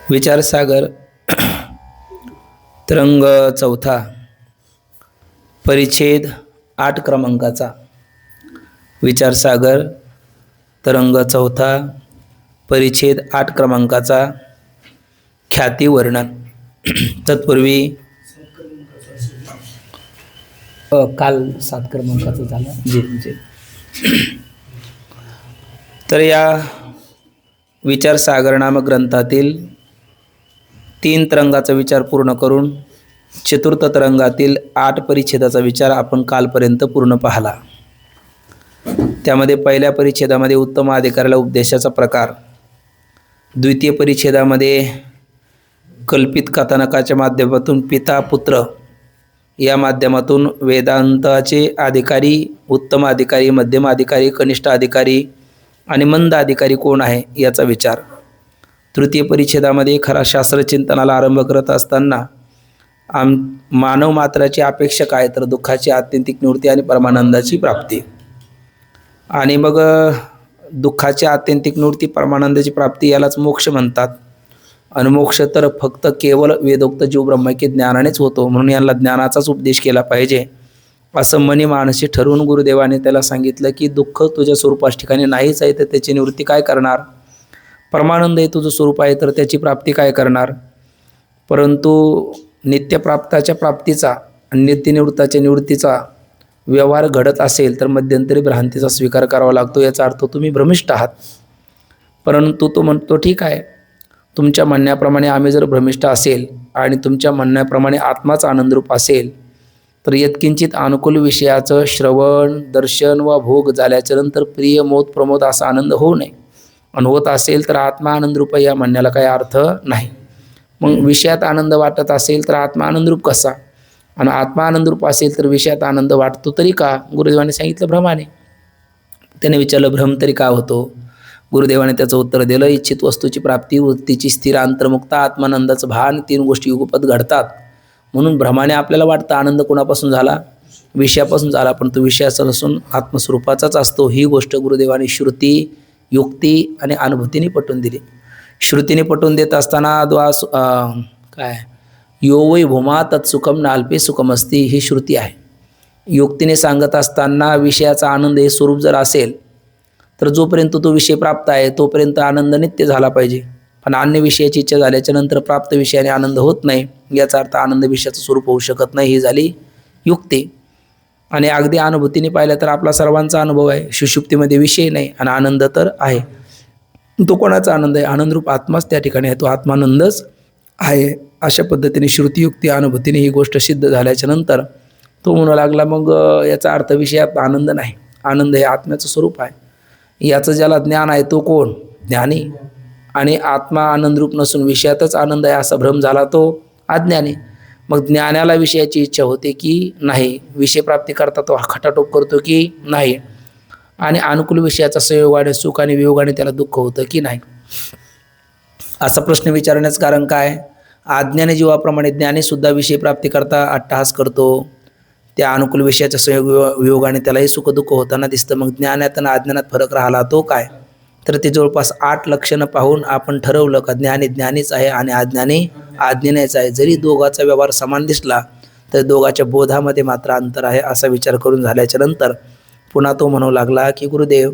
विचारसागर तरंग चौथा परिच्छेद 8 क्रमांकाचा। विचारसागर तरंग चौथा परिच्छेद 8 क्रमांकाचा ख्याती वर्णन। तत्पूर्वी काल 7 क्रमांकाचा झाला जी। तर या विचारसागर नामक ग्रंथातील 3 तरंगाचा विचार पूर्ण करून चतुर्थ तरंगातील 8 परिच्छेदाचा विचार आपण कालपर्यंत पूर्ण पाहला। त्यामध्ये पहिल्या परिच्छेदामध्ये उत्तम अधिकाऱ्याला उपदेशाचा प्रकार, द्वितीय परिच्छेदामध्ये कल्पित कथानकाच्या माध्यमातून पिता पुत्र या माध्यमातून वेदांताचे अधिकारी, उत्तम अधिकारी, मध्यम अधिकारी, कनिष्ठ अधिकारी आणि मंद अधिकारी कोण आहे याचा विचार। तृतीय परिच्छेदामध्ये खरा शास्त्रचिंतनाला आरंभ करत असताना मानव मात्राची अपेक्षा काय, तर दुःखाची आत्यंतिक निवृत्ती आणि परमानंदाची प्राप्ती। आणि मग दुःखाची आत्यंतिक निवृत्ती, परमानंदाची प्राप्ती यालाच मोक्ष म्हणतात। आणि मोक्ष तर फक्त केवळ वेदोक्त जीव ब्रह्मैक्य ज्ञानानेच होतो, म्हणून यांना ज्ञानाचाच उपदेश केला पाहिजे असं मनी मानसी ठरवून गुरुदेवाने त्याला सांगितलं की दुःख तुझ्या स्वरूपाच्या ठिकाणी नाहीच आहे तर त्याची निवृत्ती काय करणार, परमानंद हे तुझं स्वरूप आहे तर त्याची प्राप्ती काय करणार। परंतु नित्यप्राप्ताच्या प्राप्तीचा आणि नित्यनिवृत्ताच्या निवृत्तीचा व्यवहार घडत असेल तर मध्यंतरी भ्रांतीचा स्वीकार करावा लागतो। याचा अर्थ तुम्ही भ्रमिष्ठ आहात। परंतु तो म्हणतो ठीक आहे, तुमच्या म्हणण्याप्रमाणे आम्ही जर भ्रमिष्ठ असेल आणि तुमच्या म्हणण्याप्रमाणे आत्माचा आनंदरूप असेल तर यत्किंचित अनुकूल विषयाचं श्रवण, दर्शन व भोग झाल्याच्या नंतर प्रिय, मोद, प्रमोद असा आनंद होऊ नये। आणि होत असेल तर आत्मा आनंदरूप या म्हणण्याला काही अर्थ नाही। मग विषयात आनंद वाटत असेल तर आत्मा आनंदरूप कसा, आणि आत्मा आनंदरूप असेल तर विषयात आनंद वाटतो तरी का। गुरुदेवाने सांगितलं भ्रमाने। त्याने विचारलं भ्रम तरी का होतो। गुरुदेवाने त्याचं उत्तर दिलं, इच्छित वस्तूची प्राप्ती, वृत्तीची स्थिर अंतर्मुक्ता, आत्मानंदाचं भान, 3 गोष्टी युगपत घडतात। म्हणून भ्रमाने आपल्याला वाटतं आनंद कोणापासून झाला, विषयापासून झाला, पण तो विषयाचा नसून आत्मस्वरूपाचाच असतो। ही गोष्ट गुरुदेवाने श्रुती, युक्ती आणि अनुभूतीने पटवून दिली। श्रुतीने पटवून देत असताना काय यो वै भूमा तत्सुखम नाल्पे सुखम असती ही श्रुती आहे। युक्तीने सांगत असताना विषयाचा आनंद हे स्वरूप जर असेल तर जोपर्यंत तो विषय प्राप्त आहे तोपर्यंत आनंद नित्य झाला पाहिजे, पण अन्य विषयाची इच्छा झाल्याच्या नंतर प्राप्त विषयाने आनंद होत नाही, याचा अर्थ आनंद विषयाचं स्वरूप होऊ शकत नाही। ही झाली युक्ती। आणि अगदी अनुभूतीने पाहिलं तर आपला सर्वांचा अनुभव आहे, सुषुप्तीमध्ये विषय नाही आणि आनंद तर आहे। तो कोणाचा आनंद आहे, आनंदरूप आत्माच त्या ठिकाणी आहे, तो आत्मानंदच आहे। अशा पद्धतीने श्रुतियुक्ती अनुभूतीने ही गोष्ट सिद्ध झाल्याच्या नंतर तो म्हणू लागला मग याचा अर्थ विषयात आनंद नाही, आनंद हे आत्म्याचं स्वरूप आहे। याचं ज्याला ज्ञान आहे तो कोण, ज्ञानी। आणि आत्मा आनंदरूप नसून विषयातच आनंद आहे असा भ्रम झाला तो अज्ञानी। मग ज्ञानाला विषयाची इच्छा होते की नाही, विषय प्राप्ती करता तो खटाटोप करतो की नाही, आणि अनुकूल विषयाचा संयोगाने सुख आणि वियोगाने त्याला दुःख होतं की नाही। असा प्रश्न विचारण्याचं कारण काय, अज्ञानी जीवाप्रमाणे ज्ञानी सुद्धा विषय प्राप्ती करता अट्टहास करतो, त्या अनुकूल विषयाच्या संयोग वियोगाने त्यालाही सुख दुःख होताना दिसतं। मग ज्ञानात आणि अज्ञानात फरक राहिला तो काय, तर ते जवळपास 8 लक्षणं पाहून आपण ठरवलं का ज्ञानी ज्ञानीच आहे आणि अज्ञानी अज्ञानीच आहे। जरी दोघाचा व्यवहार समान दिसला तर दोघाच्या बोधामध्ये मात्र अंतर आहे असा विचार करून झाल्याच्या नंतर पुन्हा तो म्हणू लागला की गुरुदेव,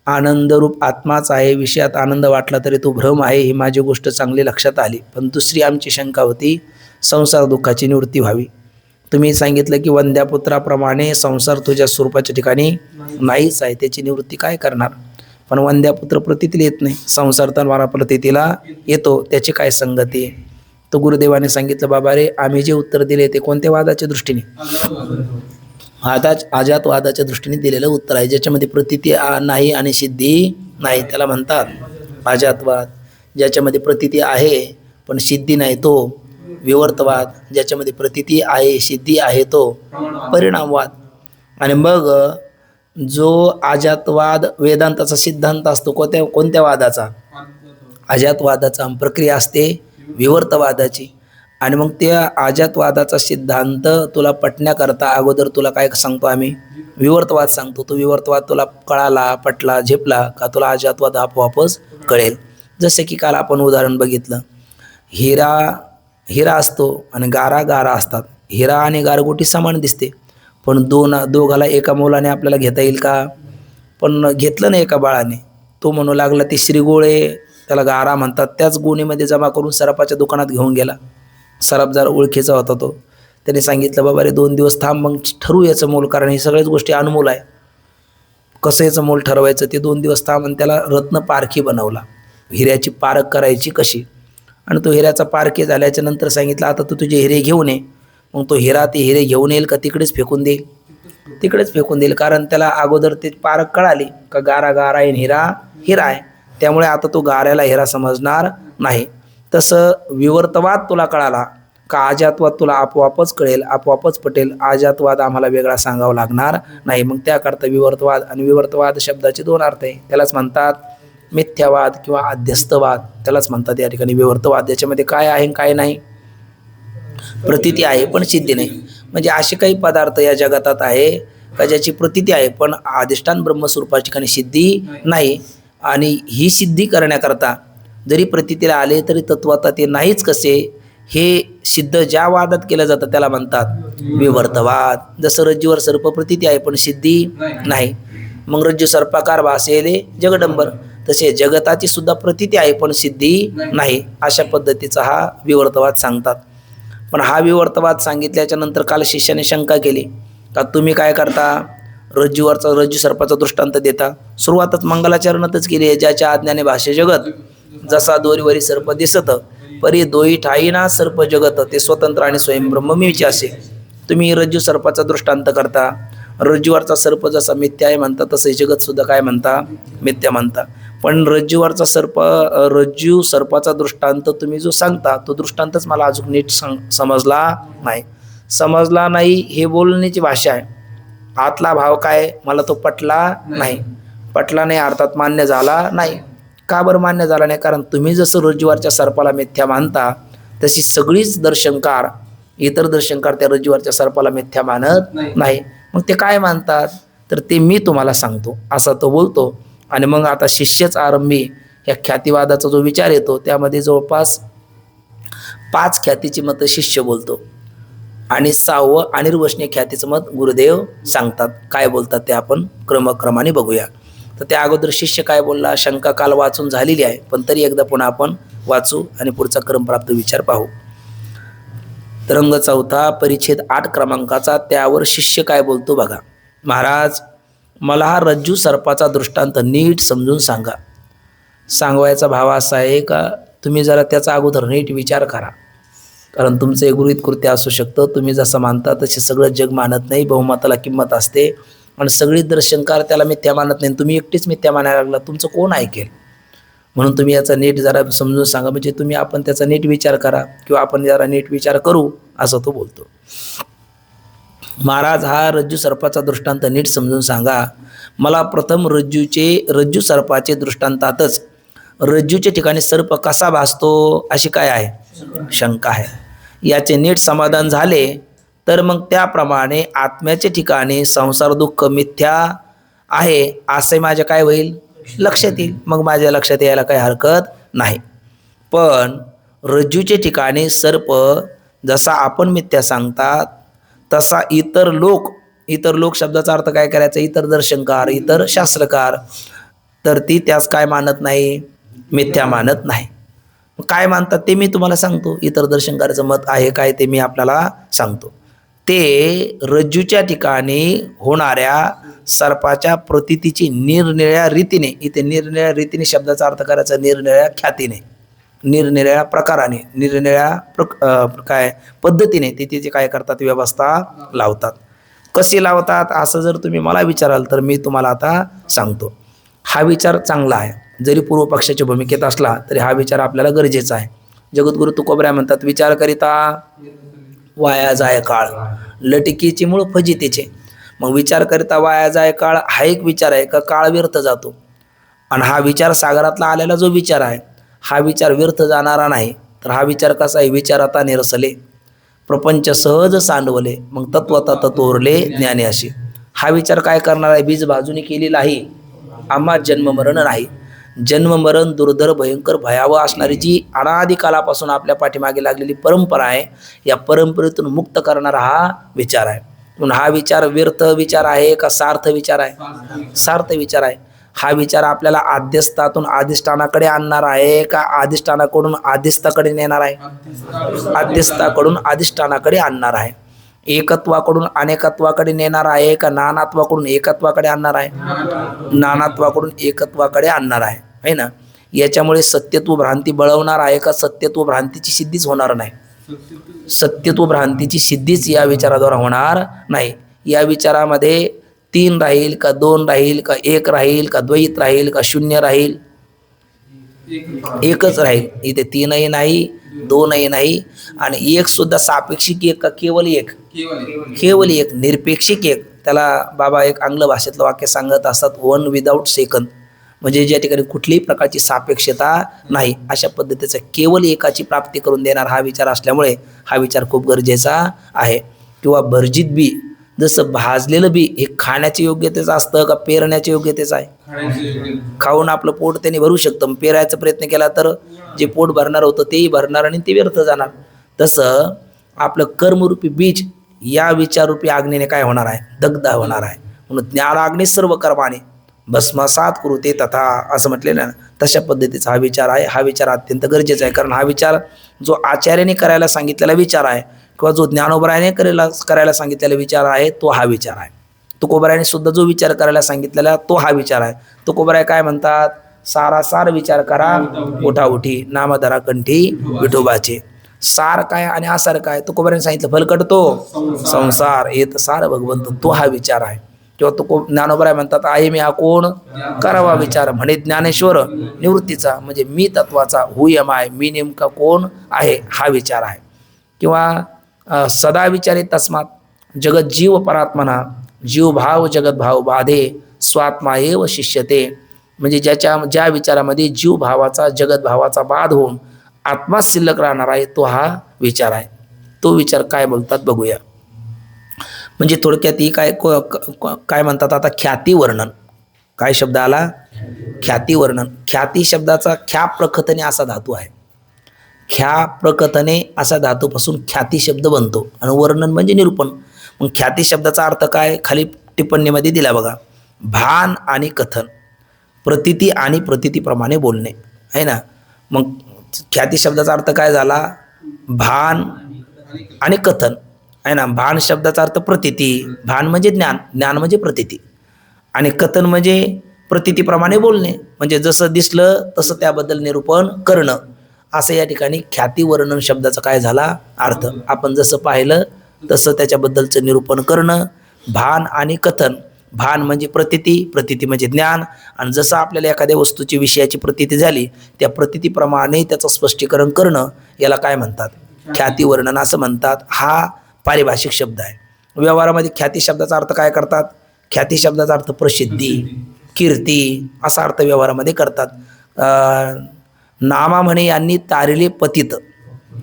आनंदरूप आत्माच आहे, विषयात आनंद वाटला तरी तो भ्रम आहे, ही माझी गोष्ट चांगली लक्षात आली। पण दुसरी आमची शंका होती संसार दुःखाची निवृत्ती व्हावी। तुम्ही सांगितलं की वंद्यापुत्राप्रमाणे संसार तुझ्या स्वरूपाच्या ठिकाणी नाहीच आहे, त्याची निवृत्ती काय करणार। पण वंद्यापुत्र प्रतीतीला येत नाही, संसार तर प्रतीतीला येतो, त्याची काय संगती आहे। तर गुरुदेवाने सांगितलं बाबा रे, आम्ही जे उत्तर दिले ते कोणत्या वादाच्या दृष्टीने, अजातवादाच्या दृष्टीने दिलेलं उत्तर आहे, ज्याच्यामध्ये प्रतीती नाही आणि सिद्धी नाही, त्याला म्हणतात अजातवाद। ज्याच्यामध्ये प्रतीती आहे पण सिद्धी नाही तो विवर्तवाद, ज्याच्यामध्ये प्रतीती आहे सिद्धी आहे तो परिणामवाद। आणि मग जो अजातवाद वेदांताचा सिद्धांत असतो कोणत्या वादाचा, अजातवादाचा, प्रक्रिया असते विवर्तवादाची। आणि मग त्या अजातवादाचा सिद्धांत तुला पटण्याकरता अगोदर तुला काय सांगतो आम्ही, विवर्तवाद सांगतो। तो विवर्तवाद तुला कळाला, पटला, झेपला का तुला अजातवाद आपोआपच कळेल। जसे की काल आपण उदाहरण बघितलं, हिरा असतो आणि गारा असतात. हिरा आणि गारगोटी समान दिसते, पण दोघाला एका मुलाने आपल्याला घेता येईल का? पण घेतलं नाही एका बाळाने. तो म्हणू लागला ते श्रीगोळे, त्याला गारा म्हणतात, त्याच गोणीमध्ये जमा करून सराफाच्या दुकानात घेऊन गेला. सराफदार ओळखीचा होता तो. त्याने सांगितलं, बाबा रे 2 दिवस थांब, मग ठरवू याचं मोल, कारण ही सगळ्याच गोष्टी अनमोल आहे. कसं याचं मोल ठरवायचं ते 2 दिवस थांब. आणि त्याला रत्न पारखी बनवला, हिऱ्याची पारख करायची कशी. आणि तो हिऱ्याचा पारखी झाल्याच्या नंतर सांगितलं, आता तू तुझे हिरे घेऊन ये. मग तो ते हिरे घेऊन येईल का तिकडेच फेकून देईल? तिकडेच फेकून देईल, कारण त्याला अगोदर ते पारख कळाली का गारा आहे, हिरा आहे. त्यामुळे आता तो गाऱ्याला हिरा समजणार नाही. तसं विवर्तवाद तुला कळाला का अजातवाद तुला आपोआपच कळेल, आपोआपच पटेल. अजातवाद आम्हाला वेगळा सांगावा लागणार नाही. मग त्याकरता विवर्तवाद, आणि विवर्तवाद शब्दाचे 2 अर्थ आहे. त्यालाच म्हणतात मिथ्यावाद किंवा अध्यस्तवाद, त्यालाच म्हणतात या ठिकाणी विवर्तवाद. याच्यामध्ये काय आहे काय नाही, प्रतीती आहे पण सिद्धी नाही. म्हणजे असे काही पदार्थ या जगतात आहे का ज्याची प्रतीती आहे पण अधिष्ठान ब्रह्मस्वरूपाच्या ठिकाणी सिद्धी नाही. आणि ही सिद्धी करण्याकरता जरी प्रतीतीला आले तरी तत्वात ते नाहीच कसे, हे सिद्ध ज्या वादात केलं जातं त्याला म्हणतात विवर्तवाद. जसं रज्जूवर सर्प प्रतीती आहे पण सिद्धी नाही, मग रज्जू सर्पाकार भासेले जगडंबर, तसे जगताची सुद्धा प्रतीती आहे पण सिद्धी नाही. अशा पद्धतीचा हा विवर्तवाद सांगतात. पण हा विवर्तवाद सांगितल्याच्या नंतर काल शिष्याने शंका केली का तुम्ही काय करता, रज्जू सर्पाचा दृष्टांत देता. सुरुवातच मंगलाचरणातच केली आहे, ज्याच्या आज्ञाने भाष्य जगत, जसा दोरीवरी सर्प दिसत, परी दोई ठाईना सर्प जगत, ते स्वतंत्र आणि स्वयंब्रह्म मीचे असे. तुम्ही रज्जू सर्पाचा दृष्टांत करता, रज्जूवरचा सर्प जसा मिथ्या आहे म्हणता, तसे जगत सुद्धा काय म्हणता, मिथ्या म्हणता. पण रज्जूवरचा रज्जू सर्पाचा दृष्टांत तुम्ही जो सांगता तो दृष्टांतच मला अजून नीट समजला नाही. हे बोलण्याची भाषा आहे. आतला भाव काय, मला तो पटला नाही अर्थात मान्य झाला नाही. का बरं मान्य झाला नाही? कारण तुम्ही जसं रज्जूवरच्या सर्पाला मिथ्या मानता तशी सगळीच इतर दर्शनकार त्या रज्जूवरच्या सर्पाला मिथ्या मानत नाही. मग ते काय मानतात, तर ते मी तुम्हाला सांगतो, असा तो बोलतो. आणि मग आता शिष्यच आरंभी या ख्यातिवादाचा जो विचार येतो त्यामध्ये जवळपास 5 ख्यातीची मतं शिष्य बोलतो आणि 6वं अनिर्वचनीय ख्यातीचं मत गुरुदेव सांगतात. काय बोलतात ते आपण क्रमाने बघूया. तर त्या अगोदर शिष्य काय बोलला, शंका काल वाचून झालेली आहे, पण तरी एकदा पुन्हा आपण वाचू आणि पुढचा क्रमप्राप्त विचार पाहू. तरंग 4 परिच्छेद 8 क्रमांकाचा, त्यावर शिष्य काय बोलतो बघा. महाराज, मला हा रज्जू सर्पाचा दृष्टांत नीट समजून सांगा. सांगवायचा भाव असा आहे का तुम्ही जरा त्याचा अगोदर नीट विचार करा, कारण तुमचं एक गृहीत कृत्य असू शकतं. तुम्ही जसं मानता तसे सगळं जग मानत नाही, बहुमताला किंमत असते आणि सगळी दर्शनकार त्याला मिथ्या मानत नाही. तुम्ही एकटीच मिथ्या मानायला लागला, तुमचं कोण ऐकेल? म्हणून तुम्ही याचा नीट जरा समजून सांगा, म्हणजे आपण त्याचा नीट विचार करा किंवा आपण जरा नीट विचार करू, असं तो बोलतो. महाराज, हा रज्जू सर्पाचा दृष्टांत नीट समजून सांगा. मला प्रथम रज्जू सर्पाचे दृष्टांतातच रज्जूच्या ठिकाणी सर्प कसा भासतो अशी काय आहे, शंका आहे. याचे नीट समाधान झाले तर मग त्याप्रमाणे आत्म्याच्या ठिकाणी संसार दुःख मिथ्या आहे असे माझ्या काय होईल, लक्षात येईल. मग माझ्या लक्षात यायला काही हरकत नाही. पण रज्जूच्या ठिकाणी सर्प जसा आपण मिथ्या सांगतात तसा इतर लोक शब्दाचा अर्थ काय करायचा, इतर दर्शनकार, इतर शास्त्रकार, तर ती त्यास काय मानत नाही, मिथ्या मानत नाही. काय मानतात ते मी तुम्हाला सांगतो. इतर दर्शनकाराचं मत आहे काय ते मी आपल्याला सांगतो. ते रज्जूच्या ठिकाणी होणाऱ्या सर्पाच्या प्रतीतीची निरनिळ्या रीतीने, इथे निरनिळ्या रीतीने शब्दाचा अर्थ करायचा निरनिळ्या ख्यातीने, निरनिळ्या प्रकाराने, निरनिळ्या काय पद्धतीने ते तिथे काय करतात, व्यवस्था लावतात. कशी लावतात असं जर तुम्ही मला विचाराल तर मी तुम्हाला आता सांगतो. हा विचार चांगला आहे, जरी पूर्व पक्षाच्या भूमिकेत असला तरी हा विचार आपल्याला गरजेचा आहे. जगद्गुरु तुकोबराय म्हणतात, विचार करिता वाया जाय काळ, लटकीची मूळ फजितीचे. मग विचार करिता वाया जाय काळ हा एक विचार आहे का काळ व्यर्थ जातो, आणि हा विचार सागरातला आलेला जो विचार आहे हा विचार व्यर्थ जाणारा नाही. तर हा विचार कसा आहे, विचार आता निरसले, प्रपंच सहज सांडवले, मग तत्वता तत्वरले ज्ञाने अशी. हा विचार काय करणार आहे, बीज बाजूने केलेला आहे, आम्हा जन्म मरण नाही. जन्म मरण दुर्धर भयंकर भयावह असणारी जी अनादी कालापासून आपल्या पाठीमागे लागलेली परंपरा आहे, या परंपरेतून मुक्त करणारा हा विचार आहे. म्हणून हा विचार व्यर्थ विचार आहे का सार्थ विचार आहे? सार्थ विचार आहे. हा विचार आपल्याला आद्यस्थातून अधिष्ठानाकडे आणणार आहे का अधिष्ठानाकडून आदिस्थाकडे नेणार आहे? आद्यस्थाकडून अधिष्ठानाकडे आणणार आहे. एकत्वाकडून अनेकत्वाकडे नेणार आहे का नानात्वाकडून एकत्वाकडे आणणार आहे? नानात्वाकडून एकत्वाकडे आणणार आहे, है ना. याच्यामुळे सत्यत्व भ्रांती बळवणार आहे का सत्यत्व भ्रांतीची सिद्धीच होणार नाही? सत्यत्व भ्रांतीची सिद्धीच या विचाराद्वारा होणार नाही. या विचारामध्ये 3 राहील का 2 राहील का 1 राहील का द्वैत राहील का शून्य राहील? एकच राहील. इथे 3ही नाही, 2ही नाही आणि 1 सुद्धा सापेक्षिक 1 का केवळ 1? केवळ 1, निरपेक्षिक 1. त्याला बाबा एक आंग्ल भाषेतलं वाक्य सांगत असतात, 1 विदाउट सेकंद. म्हणजे ज्या ठिकाणी कुठलीही प्रकारची सापेक्षता नाही, अशा पद्धतीचं केवळ एकाची प्राप्ती करून देणार हा विचार असल्यामुळे हा विचार खूप गरजेचा आहे. किंवा भर्जित बी, जसं भाजलेलं बी हे खाण्याच्या योग्यतेचं असतं का पेरण्याच्या योग्यतेचं आहे? खाऊन आपलं पोट त्याने भरू शकतं. पेरायचा प्रयत्न केला तर जे पोट भरणार होतं तेही भरणार आणि ते व्यर्थ जाणार. तसं आपलं कर्मरूपी बीज या विचाररूपी अग्नीने काय होणार आहे? दग्ध होणार आहे. म्हणून ज्ञानाग्नी सर्व कर्माने भस्मसात कृते तथा असं म्हटलेलं आहे. तशा पद्धतीचा हा विचार आहे. हा विचार अत्यंत गरजेचा आहे, कारण हा विचार जो आचार्याने करायला सांगितलेला विचार आहे किंवा जो ज्ञानोबरायाने करायला सांगितलेला विचार आहे तो हा विचार आहे. तुकोबरायाने सुद्धा जो विचार करायला सांगितलेला तो हा विचार आहे. तुकोबराय काय म्हणतात? सारासार विचार करा उठाउठी, नामधरा कंठी विठोबाचे. सार काय आणि आसार काय? तुकोबरायाने सांगितलं फलकटतो संसार येत सार भगवंत, तो हा विचार आहे. किंवा तो ज्ञानोबराय म्हणतात आहे मी हा कोण? करावा विचार म्हणे ज्ञानेश्वर निवृत्तीचा, म्हणजे मी तत्वाचा हु एम आय, मी नेमका कोण आहे हा विचार आहे. किंवा सदा विचारे तस्मात जगत जीव परात्मना, जीव भाव जगत भाव बाधे स्वात्मा एव शिष्यते. म्हणजे ज्या विचारामध्ये जीव भावाचा जगत भावाचा बाध होऊन आत्मा शिल्लक राहणार आहे तो हा विचार आहे. तो विचार काय बोलतात बघूया. म्हणजे थोडक्यात ही काय म्हणतात आता? ख्याती वर्णन. काय शब्द आला? ख्याती वर्णन. ख्याती शब्दाचा ख्या प्रकथने असा धातू आहे. ख्या प्रकथने असा धातूपासून ख्याती शब्द बनतो आणि वर्णन म्हणजे निरूपण. मग ख्याती शब्दाचा अर्थ काय? खाली टिप्पणीमध्ये दिला बघा. भान आणि कथन, प्रतीती आणि प्रतीतीप्रमाणे बोलणे, आहे ना. मग ख्याती शब्दाचा अर्थ काय झाला? भान आणि कथन, आहे ना. भान शब्दाचा अर्थ प्रतीती. भान म्हणजे ज्ञान, ज्ञान म्हणजे प्रतीती, आणि कथन म्हणजे प्रतीतीप्रमाणे बोलणे, म्हणजे जसं दिसलं तसं त्याबद्दल निरूपण करणं. असं या ठिकाणी ख्याती वर्णन शब्दाचा काय झाला अर्थ? आपण जसं पाहिलं तसं त्याच्याबद्दलचं निरूपण करणं. भान आणि कथन. भान म्हणजे प्रतीती, प्रतीती म्हणजे ज्ञान, आणि जसं आपल्याला एखाद्या वस्तूची विषयाची प्रतीती झाली त्या प्रतीतीप्रमाणे त्याचं स्पष्टीकरण करणं याला काय म्हणतात? ख्याती वर्णन असं म्हणतात. हा पारिभाषिक शब्द आहे. व्यवहारामध्ये ख्याती शब्दाचा अर्थ काय करतात? ख्याती शब्दाचा अर्थ प्रसिद्धी, कीर्ती असा अर्थ व्यवहारामध्ये करतात. नामा म्हणे यांनी तारिले पतित,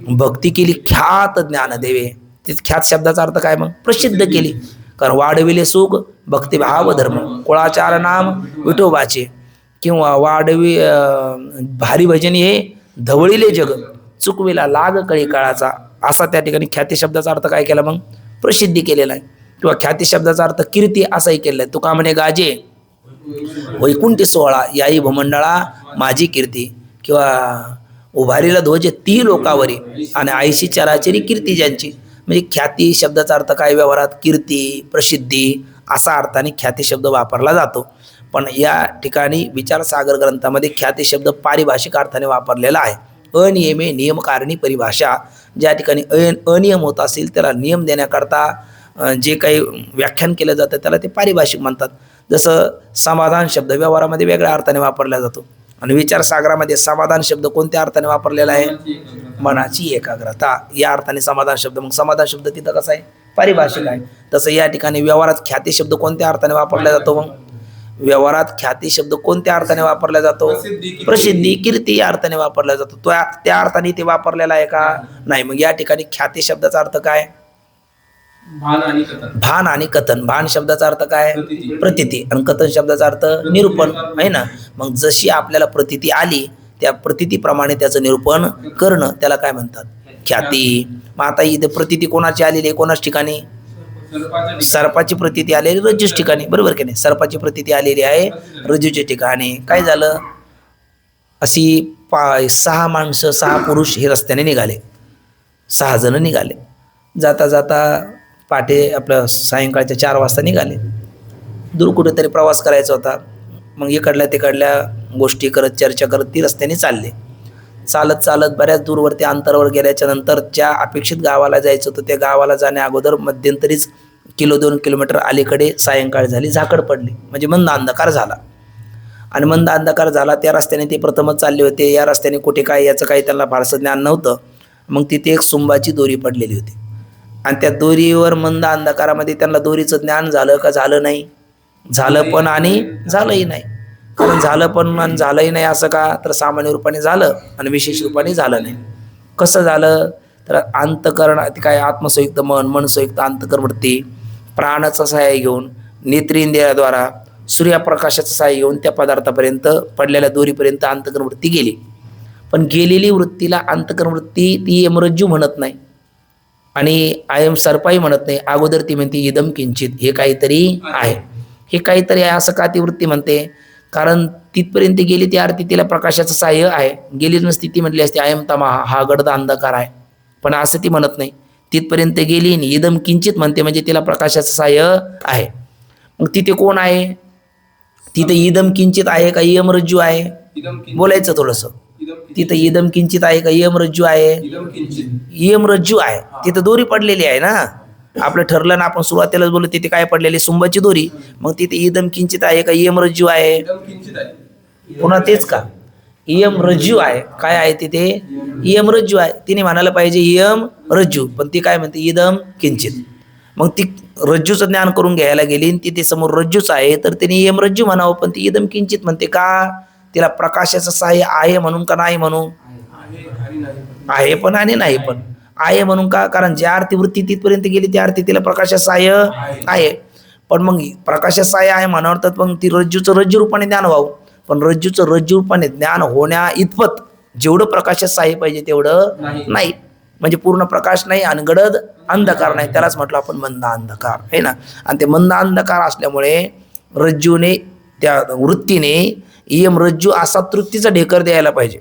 भक्ती केली ख्यात ज्ञानदेवे. ते ख्यात शब्दाचा अर्थ काय? मग प्रसिद्ध केली. कारण वाढविले सुख भक्तिभाव धर्म, कुळाचार नाम विठोबाचे, किंवा वाढवी भारी भजन हे धवळीले जग, चुकविला लाग कळी काळाचा, असा त्या ठिकाणी ख्याती शब्दाचा अर्थ काय केला? मग प्रसिद्धी केलेला आहे. किंवा ख्याती शब्दाचा अर्थ कीर्ती असाही केलेला आहे. तुका म्हणे गाजे वैकुंठी सोहळा याही भूमंडळा माझी कीर्ती, किंवा उभारीला ध्वज ती लोकावरी आणि आईशी चराचरी कीर्ती ज्यांची. म्हणजे ख्याती शब्दाचा अर्थ काय? व्यवहारात कीर्ती, प्रसिद्धी असा अर्थाने ख्याती शब्द वापरला जातो. पण या ठिकाणी विचारसागर ग्रंथामध्ये ख्याती शब्द पारिभाषिक अर्थाने वापरलेला आहे. अनियमे नियमकारणी परिभाषा. ज्या ठिकाणी अनियम होत असेल त्याला नियम देण्याकरता जे काही व्याख्यान केलं जातं त्याला ते पारिभाषिक म्हणतात. जसं समाधान शब्द व्यवहारामध्ये वेगळ्या अर्थाने वापरला जातो, आणि विचारसागरामध्ये समाधान शब्द कोणत्या अर्थाने वापरलेला आहे? मनाची एकाग्रता या अर्थाने समाधान शब्द. मग समाधान शब्द तिथं कसा आहे? पारिभाषिक आहे. तसं या ठिकाणी व्यवहारात ख्याती शब्द कोणत्या अर्थाने वापरला जातो? मग व्यवहारात ख्याती शब्द कोणत्या अर्थाने वापरला जातो? प्रसिद्धी, कीर्ती या अर्थाने वापरला जातो. तो त्या अर्थाने ते वापरलेला आहे का? नाही. मग या ठिकाणी ख्याती शब्दाचा अर्थ काय? भान आणि कथन. भान शब्दाचा अर्थ काय? प्रतीती. आणि कथन शब्दाचा अर्थ निरूपण आहे ना. मग जशी आपल्याला प्रतीती आली त्या प्रतीतीप्रमाणे त्याचं निरूपण करणं त्याला काय म्हणतात? ख्याती. मग आता इथे प्रतीती कोणाची आलेली आहे? कोणाच ठिकाणी? सर्पाची प्रतीती आलेली रज्जूच ठिकाणी, बरोबर की नाही? सर्पाची प्रतीती आलेली आहे रज्जूच्या ठिकाणी. काय झालं? अशी 6 माणसं 6 पुरुष हे रस्त्याने निघाले. 6 जण निघाले. जाता जाता पहाटे आपलं सायंकाळच्या 4 वाजता निघाले. दूर कुठेतरी प्रवास करायचा होता. मग इकडल्या तिकडल्या गोष्टी करत चर्चा करत ती रस्त्याने चालले. चालत चालत बऱ्याच दूरवरती अंतरावर गेल्याच्या नंतर ज्या अपेक्षित गावाला जायचं होतं त्या गावाला जाण्या अगोदर मध्यंतरीच 1-2 किलोमीटर अलीकडे सायंकाळ झाली, झाकड पडली, म्हणजे मंद अंधकार झाला. आणि मंद अंधकार झाला त्या रस्त्याने ते प्रथमच चालले होते. या रस्त्याने कुठे काय याचं काही त्यांना फारसं ज्ञान नव्हतं. मग तिथे एक सुंबाची दोरी पडलेली होती आणि त्या दोरीवर मंद अंधकारामध्ये त्यांना दोरीचं ज्ञान झालं का झालं नाही? झालं पण आणि झालंही नाही. कारण झालं पण आणि झालंही नाही असं का? तर सामान्य रूपाने झालं आणि विशेष रूपाने झालं नाही. कसं झालं? तर अंतकरण काय आत्मसंयुक्त मन, मनसंयुक्त अंतकरणवृत्ती, प्राणाचा सहाय्य घेऊन नेत्रेंद्रियाद्वारा सूर्यप्रकाशाचा सहाय्य घेऊन त्या पदार्थापर्यंत पडलेल्या दोरीपर्यंत अंतकरणवृत्ती गेली. पण गेलेली वृत्तीला अंतकरणवृत्ती ती यमरज्जू म्हणत नाही आणि आयम सर्पाई म्हणत नाही. अगोदर ती म्हणते इदम किंचित, हे काहीतरी आहे, हे काहीतरी आहे. असं का ती वृत्ती म्हणते? कारण तिथपर्यंत गेली ती अर्थी तिला प्रकाशाचं सहाय्य आहे. गेली नसती ती म्हटली असती आयम तमा, हा गडद अंधकार आहे. पण असं ती म्हणत नाही. तिथपर्यंत गेली आणि इदम किंचित म्हणते म्हणजे तिला प्रकाशाचं सहाय्य आहे. मग तिथे कोण आहे? तिथे इदम किंचित आहे का यमरज्जू आहे? बोलायचं थोडंसं. तिथं इदम किंचित आहे का यमरज्जू आहे? यमरज्जू आहे. तिथं दोरी पडलेली आहे ना. आपलं ठरलं ना, आपण सुरुवातीलाच बोललो तिथे काय पडलेली? सुंबाची दोरी. मग तिथे इदम किंचित आहे का यमरज्जू आहे? पुन्हा तेच का? यमरज्जू आहे. काय आहे तिथे? यमरज्जू आहे. तिने म्हणायला पाहिजे यम रज्जू, पण ती काय म्हणते? इदम किंचित. मग ती रज्जूचं ज्ञान करून घ्यायला गेली आणि तिथे समोर रज्जूच आहे तर तिने यमरज्जू म्हणावं, पण ती इदम किंचित म्हणते का? तिला प्रकाशाचं सहाय्य आहे म्हणून का नाही म्हणून? आहे पण आणि नाही पण. आहे म्हणून का? कारण ज्या अर्थी वृत्ती तिथपर्यंत गेली त्या अर्थी तिला प्रकाशाचं सहाय्य आहे. पण मग प्रकाशाचं सहाय्य आहे म्हणावं तर मग ती रज्जूचं रज्जू रूपाने ज्ञान व्हावं. पण रज्जूचं रज्जू रूपाने ज्ञान होण्या इतपत जेवढं प्रकाशाचं सहाय्य पाहिजे तेवढं नाही. म्हणजे पूर्ण प्रकाश नाही आणि गडद अंधकार नाही. त्यालाच म्हटलं आपण मंद अंधकार आहे ना. आणि ते मंद अंधकार असल्यामुळे रज्जूने त्या वृत्तीने यम रज्जू असा तृप्तीचा ढेकर द्यायला पाहिजे,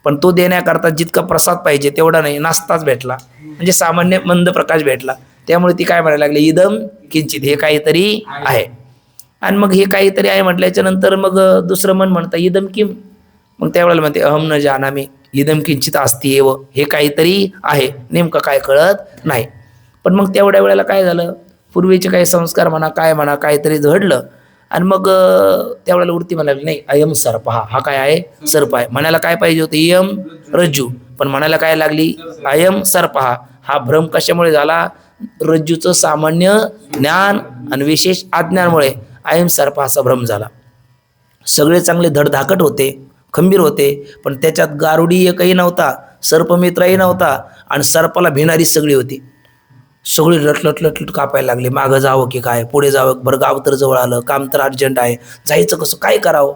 पण तो देण्याकरता जितका प्रसाद पाहिजे तेवढा नाही, नाश्ताच भेटला म्हणजे सामान्य मंद प्रकाश भेटला. त्यामुळे ती काय म्हणायला लागली? इदम किंचित, हे काहीतरी आहे. आणि मग हे काहीतरी आहे म्हटल्याच्या नंतर मग दुसरं मन म्हणतं इदम किम. मग त्यावेळेला म्हणते अहम न जानामी इदम किंचित अस्ति एव, हे काहीतरी आहे, नेमकं काय कळत नाही. पण मग तेवढ्या वेळेला काय झालं? पूर्वीचे काही संस्कार म्हणा काय म्हणा काहीतरी घडलं आणि मग त्यावेळेला वृत्ती म्हणाली नाही अयम सर्प, हा काय आहे? सर्प आहे. म्हणायला काय पाहिजे होतं? यम रज्जू. पण म्हणायला काय लागली? अयम सर्प. हा भ्रम कशामुळे झाला? रज्जूचं सामान्य ज्ञान आणि विशेष अज्ञानामुळे अयम सर्प असा भ्रम झाला. सगळे चांगले धडधाकट होते, खंबीर होते, पण त्याच्यात गारुडी एकही नव्हता, सर्पमित्रही नव्हता आणि सर्पाला भिणारी सगळी होती. सगळी लटलट कापायला लागले. मागं जावं की काय, पुढे जावं, बरं गाव तर जवळ आलं, काम तर अर्जंट आहे, जायचं कसं, काय करावं?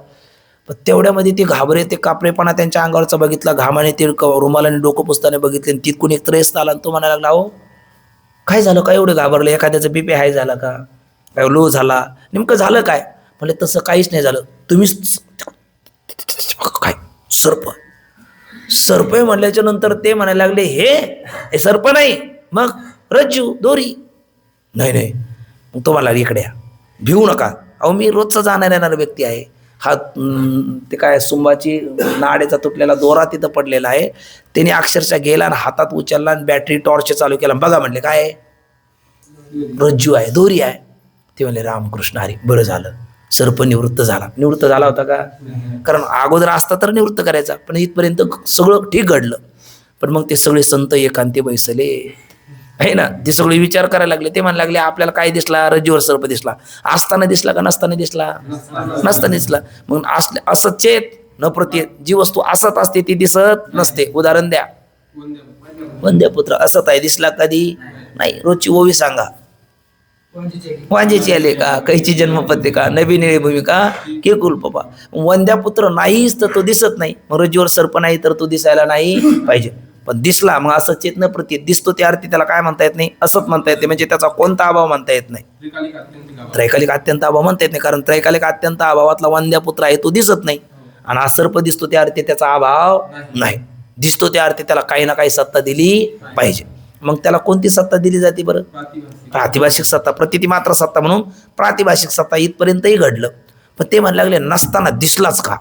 पण तेवढ्यामध्ये ते घाबरे, ते कापरेपणा त्यांच्या अंगावरचा बघितला, घामाने ते रुमालाने डोकं पुसताना बघितले. तिथून एक त्रयस्थ आला आणि तो म्हणायला लागला अहो काय झालं, काय एवढं घाबरलं? एखाद्याचं बीपी हाय झाला का, काय लो झाला, नेमकं झालं काय? म्हणजे तसं काहीच नाही झालं. तुम्हीच काय सर्प, सर्प म्हणल्याच्या नंतर ते म्हणायला लागले हे सर्प नाही, मग रज्जू दोरी. नाही मग तो मला इकडे या, भिवू नका. अहो मी रोजचा जाणार येणारा व्यक्ती आहे. हा ते काय सुंबाची नाडेचा तुटलेला दोरा तिथं पडलेला आहे. त्याने अक्षरशः गेला आणि हातात उचलला आणि बॅटरी टॉर्च चालू केला. बघा म्हणले काय रज्जू आहे, दोरी आहे. ते म्हणले रामकृष्ण हरी, बरं झालं सर्प निवृत्त झाला. निवृत्त झाला होता का? कारण अगोदर असता तर निवृत्त करायचा, पण इथपर्यंत सगळं ठीक घडलं. पण मग ते सगळे संत एकांती बैसले आहे ना, ते सगळे विचार करायला लागले. ते म्हणायला लागले आपल्याला काय दिसला? रज्जूवर सर्प दिसला. असताना दिसला का नसताना दिसला? नसताना दिसला. मग असं चेत न प्रत्येक, जी वस्तू असत असते ती दिसत नसते. उदाहरण द्या. वंद्यपुत्र असत आहे, दिसला कधी नाही. रोजची ओवी सांगा. वांजेची आले का, कैची जन्मपत्रिका, नवी निळी भूमिका, के कुलपपा. वंद्यापुत्र नाहीच तर तो दिसत नाही. मग रज्जूवर सर्प नाही तर तो दिसायला नाही पाहिजे. पण दिसला मग असं चेतन प्रतीत दिसतो त्या अर्थी त्याला काय म्हणता येत नाही, असंच म्हणता येते. म्हणजे त्याचा कोणता अभाव म्हणता येत नाही, त्रैकालिक अत्यंत अभाव म्हणता येत नाही. कारण त्रैकालिक अत्यंत अभावातला वंद्यापुत्र आहे तो दिसत नाही. आणि हा सर्प दिसतो त्या अर्थी त्याचा अभाव नाही. दिसतो त्या अर्थी त्याला काही ना काही सत्ता दिली पाहिजे. मग त्याला कोणती सत्ता दिली जाते बरं? प्रातिभाषिक सत्ता, प्रतिती मात्र सत्ता म्हणून प्रातिभाषिक सत्ता इथपर्यंतही घडलं. पण ते म्हणायला लागले नसताना दिसलाच का,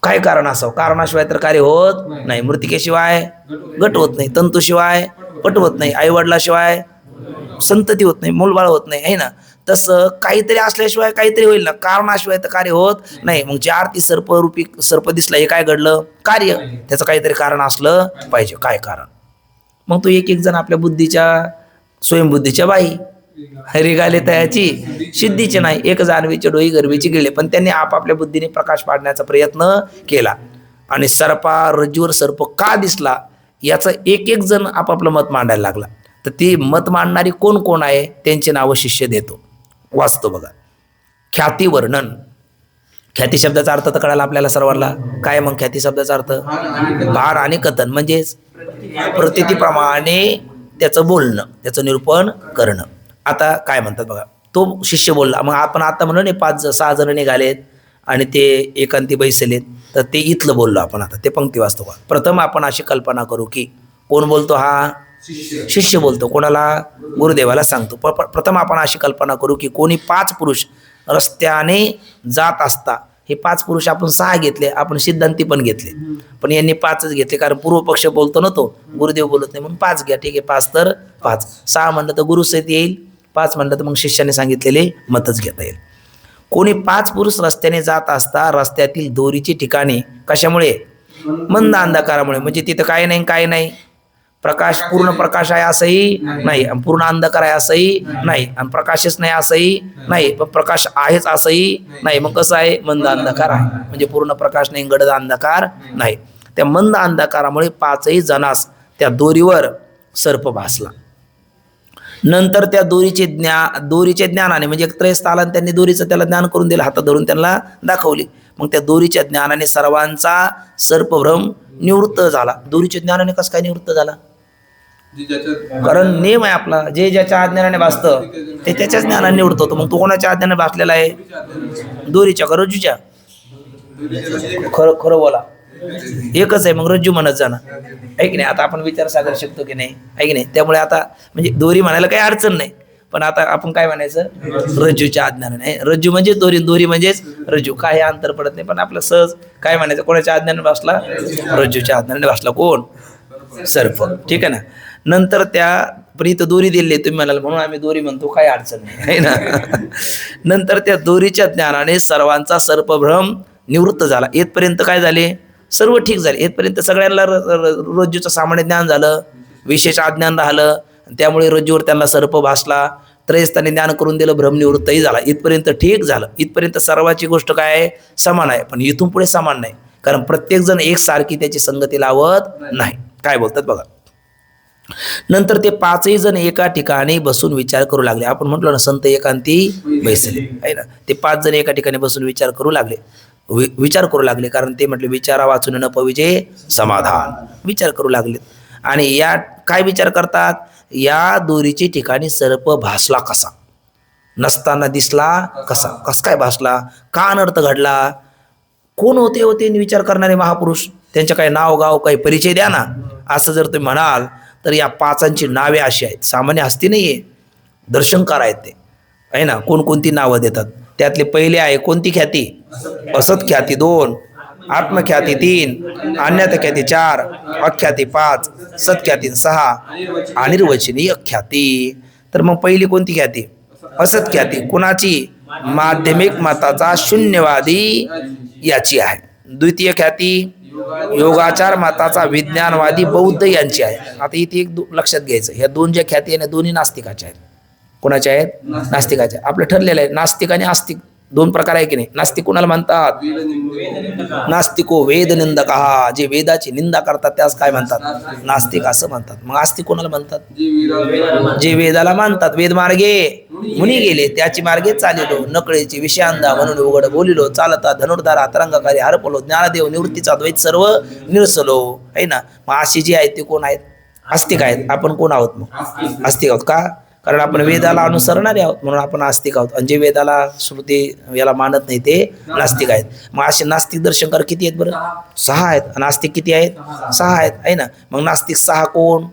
काय कारण असावं? कारणाशिवाय तर कार्य होत नाही. मृतिकेशिवाय घट होत नाही, तंतूशिवाय पट होत नाही, आईवडिलाशिवाय संतती होत नाही, मूलबाळ होत नाही, आहे ना. तसं काहीतरी असल्याशिवाय काहीतरी होईल ना, कारणाशिवाय तर कार्य होत नाही. मग ज्या अर्थी सर्परूपी सर्प दिसला हे काय घडलं? कार्य. त्याचं काहीतरी कारण असलं पाहिजे. काय कारण? मग तो एक एक जण आपल्या बुद्धीच्या स्वयंबुद्धीच्या बाई रिगाले तयाची सिद्धीचे नाही, एक जाणवीचे डोई गरवीची गिळले. पण त्यांनी आपापल्या बुद्धीने प्रकाश पाडण्याचा प्रयत्न केला. आणि सर्पा रज्जूवर सर्प का दिसला याचं एक एक जण आपापलं मत मांडायला लागला. तर ती मत मांडणारी कोण कोण आहे त्यांची नावं शिष्य देतो, वाचतो बघा. ख्याती वर्णन. ख्याती शब्दाचा अर्थ तर कळाला आपल्याला सर्वांना. काय मग ख्याती शब्दाचा अर्थ? भार आणि कथन, म्हणजेच प्रतितीप्रमाणे त्याचं बोलणं, त्याचं निरूपण करणं. आता काय म्हणतात बघा, तो शिष्य बोलला. मग आपण आता म्हणलो नाही 5-6 जण निघालेत आणि ते एकांती बैसलेत, तर ते इथलं बोललो आपण. आता ते पंक्ती वाचतो का. प्रथम आपण अशी कल्पना करू की कोण बोलतो? हा शिष्य बोलतो. कोणाला? गुरुदेवाला सांगतो. प्रथम आपण अशी कल्पना करू की कोणी 5 पुरुष रस्त्याने जात असता, हे 5 पुरुष आपण 6 घेतले, आपण सिद्धांती पण घेतले, पण यांनी 5च घेतले कारण पूर्व पक्ष बोलतो ना तो, गुरुदेव बोलत नाही म्हणून 5 घ्या. ठीक आहे, 5 तर 5. 6 म्हणलं तर गुरुसहित येईल, 5 म्हणलं तर मग शिष्याने सांगितलेले मतच घेता येईल. कोणी 5 पुरुष रस्त्याने जात असता रस्त्यातील दोरीची ठिकाणी कशामुळे? मंद अंधकारामुळे. म्हणजे तिथं काय नाही, काय नाही, प्रकाश पूर्ण प्रकाश आहे असंही नाही, पूर्ण अंधकार आहे असंही नाही, आणि प्रकाशच नाही असंही नाही, पण प्रकाश आहेच असंही नाही. मग कसं आहे? मंद अंधकार आहे. म्हणजे पूर्ण प्रकाश नाही, गडद अंधकार नाही. त्या मंद अंधकारामुळे 5ही जणास त्या दोरीवर सर्प भासला. नंतर त्या दोरीचे ज्ञानाने, म्हणजे त्रयस्थालन त्यांनी दोरीचं त्याला ज्ञान करून दिलं, हातात धरून त्यांना दाखवली. मग त्या दोरीच्या ज्ञानाने सर्वांचा सर्पभ्रम निवृत्त झाला. दोरीच्या ज्ञानाने कसं काय निवृत्त झाला? कारण नेम आहे आपला, जे ज्याच्या अज्ञानाने भासतं ते त्याच्याच ज्ञानाने निवृत्त होतं. मग तो कोणाच्या अज्ञानाने भासलेला आहे? दोरीच्या का रज्जूच्या? खरं खरं बोला, एकच आहे. मग रज्जू म्हणत जाणं आहे की नाही. आता आपण विचार सागर शकतो की नाही, आहे की नाही. त्यामुळे आता म्हणजे दोरी म्हणायला काही अडचण नाही, पण आता आपण काय म्हणायचं? रज्जूच्या अज्ञानाने. रज्जू म्हणजे दोरी, दोरी म्हणजेच रज्जू, काही अंतर पडत नाही. पण आपलं सहज काय म्हणायचं? कोणाच्या अज्ञानाने भासला? रज्जूच्या अज्ञानाने भासला. कोण? सर्प. ठीक आहे ना. नंतर त्या पण इथं दोरी दिली तुम्ही म्हणाल म्हणून आम्ही दोरी म्हणतो, काही अडचण नाही, आहे ना. नंतर त्या दोरीच्या ज्ञानाने सर्वांचा सर्पभ्रम निवृत्त झाला. येतपर्यंत काय झाले? सर्व ठीक झाले. येतपर्यंत सगळ्यांना रज्जूचं सामान्य ज्ञान झालं, विशेष अज्ञान राहिलं, त्यामुळे रज्जूवर त्यांना सर्प भासला. त्रयस्थाने ज्ञान करून दिलं, भ्रमनिवृत्तही झाला. इथपर्यंत ठीक झालं. इथपर्यंत सर्वाची गोष्ट काय आहे? समान आहे. पण इथून पुढे समान नाही, कारण प्रत्येकजण एकसारखी त्याची संगती लावत नाही. काय बोलतात बघा. नंतर ते 5ही जण एका ठिकाणी बसून विचार करू लागले. आपण म्हटलो ना, संत एकांती बैसले, आहे ना. ते 5 जण एका ठिकाणी बसून विचार करू लागले. विचार करू लागले कारण ते म्हटले विचारा वाचून न पविजे समाधान. विचार करू लागले. आणि या काय विचार करतात? या दोरीच्या ठिकाणी सर्प भासला कसा? नसताना दिसला कसा? कस काय भासला? का अनर्थ घडला? कोण होते होते विचार करणारे महापुरुष? त्यांचं काही नाव गाव काही परिचय द्या ना. असं जर तुम्ही म्हणाल तर या 5ची नावे अशी आहेत, सामान्य हस्ती नाही आहे, दर्शनकार आहेत ते, आहे ना. कोणकोणती नावं देतात? त्यातले पहिले आहे कोणती ख्याती? असत ख्याती 2, आत्मख्याती 3, अन्यथा ख्याती 4, अख्याती 5, सत्ख्याती 6, अनिर्वचनीय ख्याती. तर मग पहिली कोणती ख्याती? असत ख्याती. कुणाची? माध्यमिक मताचा शून्यवादी याची आहे. द्वितीय ख्याती योगाचार मताचा विज्ञानवादी बौद्ध यांची आहे. आता इथे एक लक्षात घ्यायचं, ह्या 2 ज्या ख्याती आहे दोन्ही नास्तिकाच्या आहेत. कोणाच्या आहेत? नास्तिकाच्या. आपलं ठरलेलं आहे नास्तिक आणि आस्तिक दोन प्रकार आहे की नाही. नास्तिक कोणाला म्हणतात? नास्तिको वेद निंदका, जे वेदाची निंदा करतात त्यास काय म्हणतात? नास्तिक असं म्हणतात. मग आस्तिक कोणाला म्हणतात? जे वेदाला मानतात. वेद मार्गे मुनी गेले त्याची मार्गे चालिलो, नकळेची विषयांदा म्हणून उघड बोलिलो, चालता धनुर्धारा तरंगकारी हरपलो, ज्ञानदेव निवृत्तीचा द्वैत सर्व निरसलो, आहे ना. मग अशी जी आहेत ते कोण आहेत? आस्तिक आहेत. आपण कोण आहोत? मग आस्तिक आहोत का? कारण आपण वेदाला अनुसरणारे आहोत म्हणून आपण आस्तिक आहोत. आणि जे वेदाला श्रुती याला मानत नाही ते नास्तिक आहेत. मग असे नास्तिक दर्शनकार किती आहेत बरं? 6 आहेत. आणि नास्तिक किती आहेत? 6 आहेत, आहे ना. मग नास्तिक 6 कोण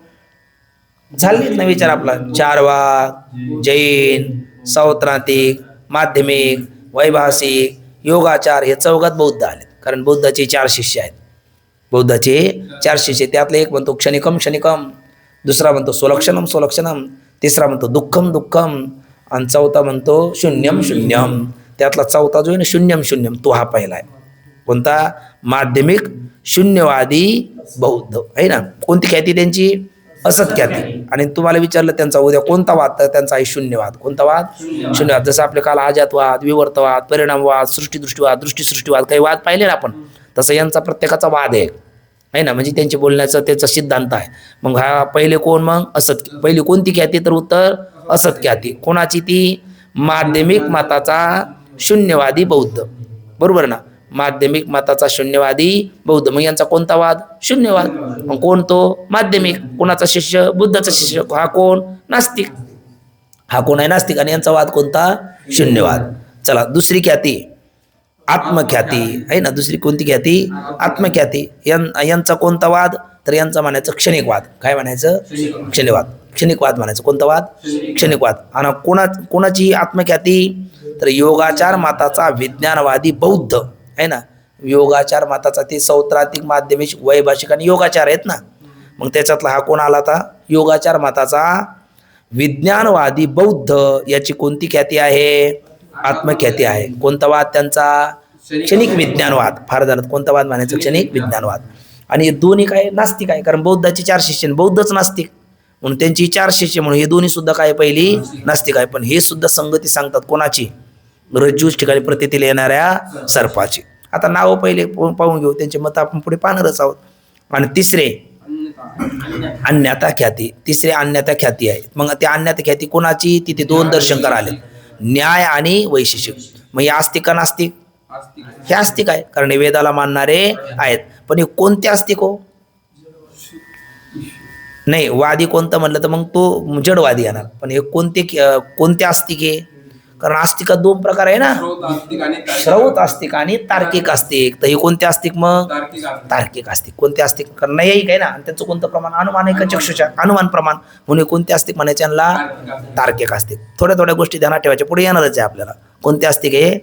झाले ना विचार आपला? चार्वाक, जैन, सौत्रांतिक, माध्यमिक, वैभाषिक, योगाचार हे चौघात बौद्ध आले. कारण बौद्धाचे 4 शिष्य आहेत. बौद्धाचे 4 शिष्य, त्यातले एक म्हणतो क्षणिकम क्षणिकम, दुसरा म्हणतो सोलक्षणम सोलक्षणम, तिसरा म्हणतो दुःखम दुःखम, आणि चौथा म्हणतो शून्यम शून्यम. त्यातला चौथा जो आहे ना शून्यम शून्यम, तो हा पहिला आहे. कोणता? माध्यमिक शून्यवादी बौद्ध, आहे ना. कोणती ख्याती त्यांची? असत ख्याती. आणि तुम्हाला विचारलं त्यांचा उद्या कोणता वाद, तर त्यांचा आहे शून्यवाद. कोणता वाद? शून्यवाद. जसं आपले काल अजातवाद, विवर्तवाद, परिणामवाद, सृष्टीदृष्टीवाद, दृष्टीसृष्टीवाद काही वाद पाहिले ना आपण, तसं यांचा प्रत्येकाचा वाद आहे ना. म्हणजे त्यांचे बोलण्याचं त्याचा सिद्धांत आहे. मग हा पहिले कोण? मग असत. पहिली कोणती ख्याती? तर उत्तर असत ख्याती. कोणाची ती? माध्यमिक मताचा शून्यवादी बौद्ध, बरोबर ना. माध्यमिक मताचा शून्यवादी बौद्ध. मग यांचा कोणता वाद? शून्यवाद. मग कोण तो? माध्यमिक. कोणाचा शिष्य? बुद्धाचा शिष्य. हा कोण? नास्तिक. हा कोण आहे? नास्तिक. आणि यांचा वाद कोणता? शून्यवाद. चला दुसरी ख्याती आत्मख्याती, आहे ना. दुसरी कोणती ख्याती? आत्मख्याती. यांचा कोणता वाद? तर यांचा म्हणायचं क्षणिकवाद. काय म्हणायचं? क्षणिकवाद. क्षणिकवाद म्हणायचं. कोणता वाद? क्षणिकवाद. आणि कोणाची आत्मख्याती? तर योगाचार मताचा विज्ञानवादी बौद्ध, आहे ना. योगाचार मताचा ते सौत्रांतिक, माध्यमिक, वैभाषिक आणि योगाचार आहेत ना. मग त्याच्यातला हा कोण आला आता? योगाचार मताचा विज्ञानवादी बौद्ध. याची कोणती ख्याती आहे? आत्मख्याती आहे. कोणता वाद त्यांचा? क्षणिक विज्ञानवाद. फार झालं. कोणता वाद म्हणायचं? क्षणिक विज्ञानवाद. आणि हे दोन्ही काय? नास्तिक आहे. कारण बौद्धाचे 4 शिष्य, बौद्धच नास्तिक म्हणून त्यांची 4 शिष्य, म्हणून हे दोन्ही सुद्धा काय? पहिली नास्तिक आहे. पण हे सुद्धा संगती सांगतात. कोणाची? रज्जूच ठिकाणी प्रतीतील येणाऱ्या सर्पाची. आता नावं पहिले पाहून घेऊ, त्यांचे मत आपण पुढे पाहणारच आहोत. आणि तिसरे अन्यथा ख्याती. तिसरे अन्यथा ख्याती आहे. मग त्या अन्यथा ख्याती कोणाची? तिथे 2 दर्शनकार आले, न्याय आणि वैशिष्टिक. मग हे आस्तिक का नास्तिक? हे आस्तिक आहे. कारण हे वेदाला मानणारे आहेत. पण हे कोणते आस्तिक हो? नाही, वादी कोणतं म्हणलं तर मग तो जडवादी येणार. पण हे कोणते आस्तिक आहे? कारण आस्तिकात 2 प्रकार आहे ना, श्रौत आस्तिक आणि तार्किक आस्तिक. तर हे कोणते आस्तिक? मग तार्किक आस्तिक. कोणते आस्तिक? कारण नाही आहे ना. आणि त्यांचं कोणतं प्रमाण? अनुमान आहे का चक्षुषा? अनुमान प्रमाण. म्हणून कोणते आस्तिक म्हणायचे यांना? तार्किक आस्तिक. थोड्या थोड्या गोष्टी ध्यानात ठेवायच्या, पुढे येणारच आहे आपल्याला. कोणते आस्तिक आहे?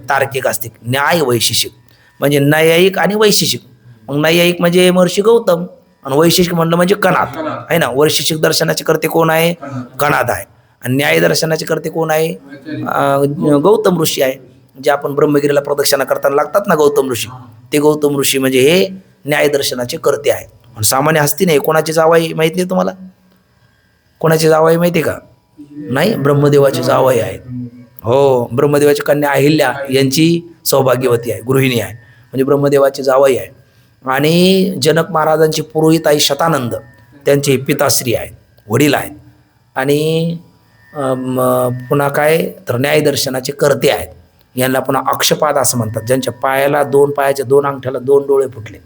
तार्किक आस्तिक. न्याय वैशिष्टिक म्हणजे न्यायिक आणि वैशिष्टिक. मग न्यायिक म्हणजे महर्षी गौतम, आणि वैशिष्टिक म्हणलं म्हणजे कणाद, आहे ना. वैशिष्टिक दर्शनाचे करते कोण आहे? कणाद आहे. आणि न्याय दर्शनाचे करते कोण आहे? गौतम ऋषी आहे. जे आपण ब्रह्मगिरीला प्रदक्षिणा करताना लागतात ना गौतम ऋषी, ते गौतम ऋषी म्हणजे हे न्याय दर्शनाचे करते आहेत. आणि सामान्य हस्ती नाही. कोणाची जावाई माहिती नाही तुम्हाला? कोणाची जावाई माहिती का? नाही, ब्रह्मदेवाची जावाई आहेत. हो, ब्रह्मदेवाची कन्या अहिल्या यांची सौभाग्यवती आहे, गृहिणी आहे, म्हणजे ब्रह्मदेवाची जावाई आहे. आणि जनक महाराजांची पुरोहित आई शतानंद, त्यांचे पिताश्री आहेत, वडील आहेत. आणि पुन्हा काय तर न्यायदर्शनाचे कर्ते आहेत. यांना पुन्हा अक्षपाद असं म्हणतात, ज्यांच्या पायाला 2 पायाच्या 2 अंगठ्याला 2 डोळे फुटले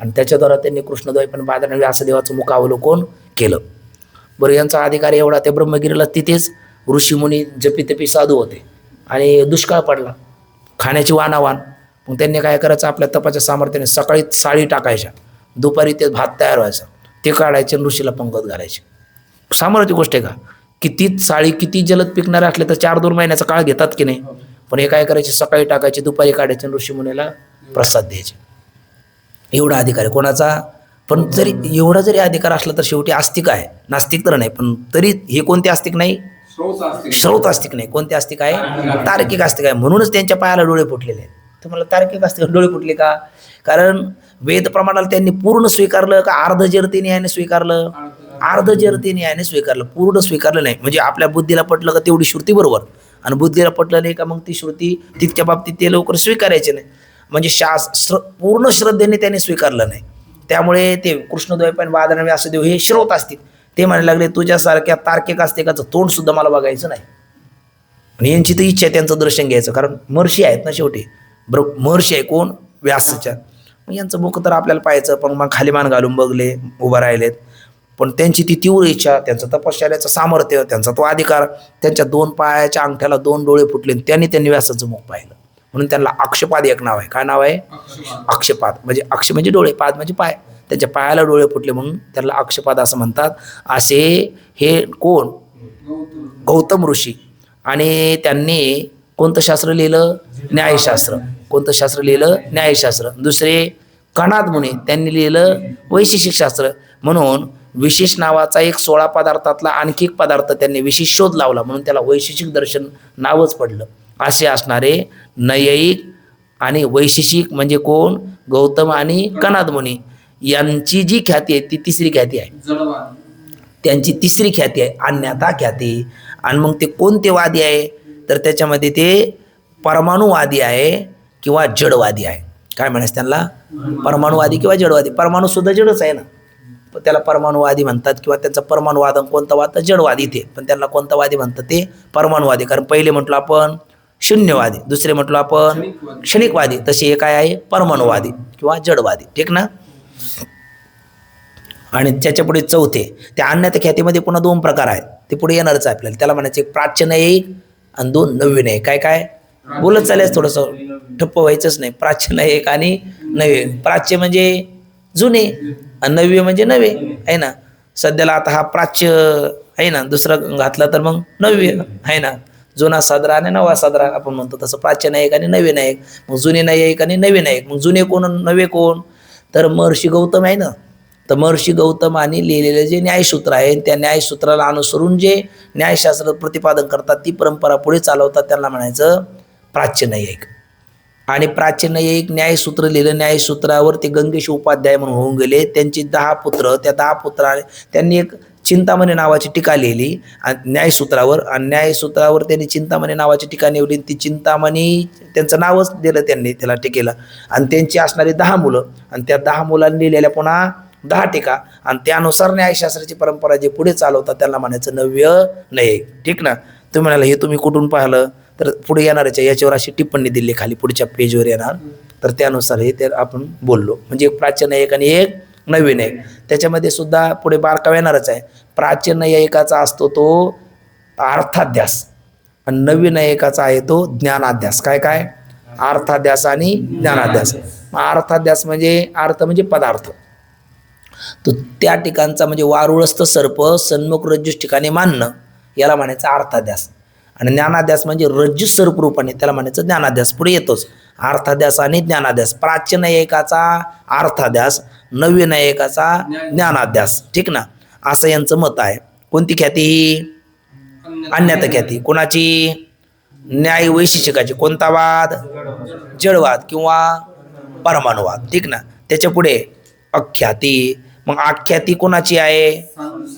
आणि त्याच्याद्वारा त्यांनी कृष्णद्वैपायन बादरायण व्यासदेवाचं मुखावलोकन केलं. बरं, यांचा अधिकार एवढा, त्या ब्रह्मगिरीला तिथेच ऋषीमुनी जपीतपी साधू होते आणि दुष्काळ पडला, खाण्याची वानावान. मग त्यांनी काय करायचं, आपल्या तपाच्या सामर्थ्याने सकाळी साळी टाकायच्या, दुपारी ते भात तयार व्हायचा, ते काढायचे आणि ऋषीला पंगत घालायचे. सामर्थ्य गोष्ट आहे का? किती साळी किती जलद पिकणारे असले तर 4-2 महिन्याचा काळ घेतात की नाही, पण हे काय करायचे, सकाळी टाकायचे, दुपारी काढायचे आणि ऋषीमुनीला प्रसाद द्यायचे. एवढा अधिकार आहे कोणाचा? पण जरी एवढा जरी अधिकार असला तर शेवटी आस्तिक आहे, नास्तिक तर नाही. पण तरी हे कोणते आस्तिक नाही? श्रौत आस्तिक नाही. कोणते आस्तिक आहे? तार्किक आस्तिक आहे. म्हणूनच त्यांच्या पायाला डोळे फुटलेले आहेत. तुम्हाला तार्किक आस्तिक डोळे फुटले का? कारण वेद प्रमाणाला त्यांनी पूर्ण स्वीकारलं का अर्धजरती न्यायाने स्वीकारलं? अर्धजरती न्यायाने स्वीकारलं, पूर्ण स्वीकारलं नाही. म्हणजे आपल्या बुद्धीला पटलं का तेवढी श्रुती बरोबर, आणि बुद्धीला पटलं नाही का मग ती श्रुती तितक्या बाबतीत ते लवकर स्वीकारायचे नाही. म्हणजे पूर्ण श्रद्धेने त्याने स्वीकारलं नाही. त्यामुळे ते कृष्णद्वैप आणि वादन व्यासदेव हे श्रोत असतील. ते म्हणायला लागले तुझ्यासारख्या तार्किक आस्तिकाचं तोंड सुद्धा मला बघायचं नाही. आणि यांची तर इच्छा आहे त्यांचं दर्शन घ्यायचं, कारण महर्षी आहेत ना शेवटी. महर्षी आहे कोण? व्यासच्या. मग यांचं मुख तर आपल्याला पाहायचं, पण मग खाली मान घालून बघले, उभं राहिलेत. पण त्यांची ती तीव्र इच्छा, त्यांचं तपश्चर्याचं सामर्थ्य, त्यांचा तो अधिकार, त्यांच्या 2 पायाच्या अंगठ्याला 2 डोळे फुटले, त्यांनी व्यासाचं मुख पाहिलं. म्हणून त्यांना अक्षपाद एक नाव आहे. काय नाव आहे? अक्षपाद. म्हणजे अक्ष म्हणजे डोळे, पाद म्हणजे पाय. त्यांच्या पायाला डोळे फुटले म्हणून त्यांना अक्षपाद असं म्हणतात. असे हे कोण? गौतम ऋषी. आणि त्यांनी कोणतं शास्त्र लिहिलं? न्यायशास्त्र. कोणतं शास्त्र लिहिलं? न्यायशास्त्र. दुसरे कणाद मुनी, त्यांनी लिहिलं वैशेषिक शास्त्र. म्हणून विशेष नावाचा एक 16 पदार्थातला आणखी एक पदार्थ त्यांनी विशेष शोध लावला, म्हणून त्याला वैशेषिक दर्शन नावच पडलं. असे असणारे नैयायिक आणि वैशेषिक म्हणजे कोण? गौतम आणि कणाद मुनी. यांची जी ख्याती आहे ती तिसरी ख्याती आहे. त्यांची तिसरी ख्याती आहे अन्यथा ख्याती. आणि मग ते कोणते वादी आहे? तर त्याच्यामध्ये ते परमाणुवादी आहे किंवा जडवादी आहे. काय म्हणायचं त्यांना? परमाणुवादी किंवा जडवादी. परमाणू सुद्धा जडच आहे ना, त्याला परमाणुवादी म्हणतात. किंवा त्यांचा परमाणुवाद कोणता वाद? तर जडवाद इथे. पण त्यांना कोणता वादी म्हणतात? ते परमाणुवादी. कारण पहिले म्हटलं आपण शून्यवादी, दुसरे म्हटलं आपण क्षणिकवादी, तसे हे काय आहे? परमाणुवादी किंवा जडवादी. ठीक ना. आणि त्याच्या पुढे चौथे त्या अन्यथा ख्यातीमध्ये पुन्हा 2 प्रकार आहेत. ते पुढे येणारच आहे आपल्याला. त्याला म्हणायचं एक प्राच्य न्यायिक आणि 2 नवीन आहे. काय काय बोलत चालेल, थोडंसं ठप्प व्हायचंच नाही. प्राच्य न्यायिक आणि नवे. प्राच्य म्हणजे जुने आणि नव्य म्हणजे नवे आहे ना. सध्याला आता हा प्राच्य आहे ना, दुसरं घातला तर मग नव्य आहे ना. जुना साजरा आणि नवा साजरा आपण म्हणतो, तसं प्राच्य नायक आणि नवे नायक. मग जुने नायक आणि नवे नायक. मग जुने कोण नवे कोण? तर महर्षी गौतम आहे ना. तर महर्षी गौतमाने लिहिलेले जे न्यायसूत्र आहे, त्या न्यायसूत्राला अनुसरून जे न्यायशास्त्र प्रतिपादन करतात, ती परंपरा पुढे चालवतात, त्यांना म्हणायचं प्राच्य न्यायिक. आणि प्राच्य न्यायिक न्यायसूत्र लिहिलं. न्यायसूत्रावर ते गंगेश उपाध्याय म्हणून होऊन गेले. त्यांची 10 पुत्र. त्या 10 पुत्राने त्यांनी एक चिंतामणी नावाची टीका लिहिली न्यायसूत्रावर. आणि न्यायसूत्रावर त्यांनी चिंतामणी नावाची टीका लिहिली. ती चिंतामणी त्यांचं नावच दिलं त्यांनी त्याला टीकेला. आणि त्यांची असणारी 10 मुलं आणि त्या 10 मुलांनी लिहिलेल्या पुन्हा 10 टीका. आणि त्यानुसार न्यायशास्त्राची परंपरा जे पुढे चालवतात त्यांना म्हणायचं नव्य न्यायिक. ठीक ना. तुम्ही म्हणाला हे तुम्ही कुठून पाहिलं? तर पुढे येणारच आहे, याच्यावर अशी टिप्पणी दिली खाली पुढच्या पेजवर येणार. तर त्यानुसार हे ते आपण बोललो. म्हणजे एक प्राच्य न्यायिक आणि एक नवीन एक. त्याच्यामध्ये सुद्धा पुढे बारकाव येणारच आहे. प्राच्य न्यायिकाचा असतो तो अर्थाध्यास आणि नवीन न्यायिकाचा आहे तो ज्ञानाध्यास. काय काय? अर्थाध्यास आणि ज्ञानाध्यास. अर्थाध्यास म्हणजे अर्थ म्हणजे पदार्थ. तो त्या ठिकाणचा म्हणजे वारुळस्थ सर्प सन्मुख रज्जूस ठिकाणी मानणं, याला म्हणायचं अर्थाध्यास. आणि ज्ञानाध्यास म्हणजे रज्जू सर्प रूपाने, त्याला म्हणायचं ज्ञानाध्यास. पुढे येतोच अर्थाध्यास आणि ज्ञानाध्यास. प्राच्य न्यायिकाचा अर्थाध्यास, नव्य न्यायिकाचा ज्ञानाध्यास. ठीक ना. असं यांचं मत आहे. कोणती ख्याती ही? अन्यथा ख्याती. कोणाची? न्याय वैशेषिकाची. कोणता वाद? जडवाद किंवा परमाणुवाद. ठीक ना. त्याच्या पुढे अख्याती. मग आख्याती कोणाची आहे?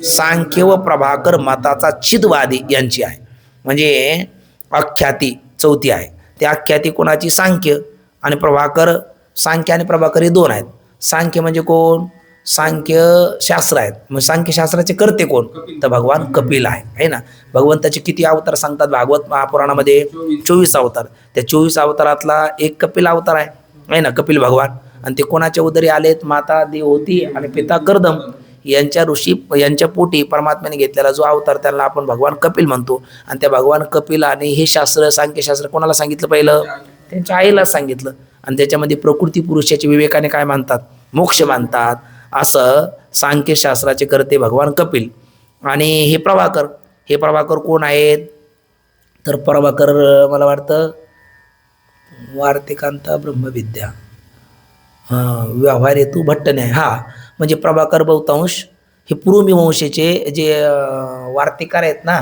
सांख्य व प्रभाकर मताचा चिदवादी यांची आहे. म्हणजे अख्याती चौथी आहे. त्या अख्याती कोणाची? सांख्य आणि प्रभाकर. सांख्य आणि प्रभाकर हे 2 आहेत. सांख्य म्हणजे कोण? सांख्य शास्त्र आहेत. मग सांख्य शास्त्राचे कर्ते कोण? तर भगवान कपिल आहे ना. भगवंताचे किती अवतार सांगतात भागवत महापुराणामध्ये? 24 अवतार. त्या 24 अवतारातला एक कपिल अवतार आहे ना, कपिल भगवान. आणि ते कोणाच्या उदरी आलेत? माता देवहूती आणि पिता कर्दम यांच्या पोटी परमात्म्याने घेतलेला जो अवतार त्यांना आपण भगवान कपिल म्हणतो. आणि त्या भगवान कपिलाने हे शास्त्र सांख्यशास्त्र कोणाला सांगितलं? पहिलं त्यांच्या आईला सांगितलं. आणि त्याच्यामध्ये प्रकृती पुरुषाच्या विवेकाने काय मानतात? मोक्ष मानतात. असं सांख्यशास्त्राचे करते भगवान कपिल. आणि हे प्रभाकर कोण आहेत? तर प्रभाकर मला वाटतं वार्तिकांता ब्रह्मविद्या, व्यवहार हेतू भट्टन्याय. म्हणजे प्रभाकर बहुतांश हे पूर्वमीमांसेचे जे वार्तिकार आहेत ना,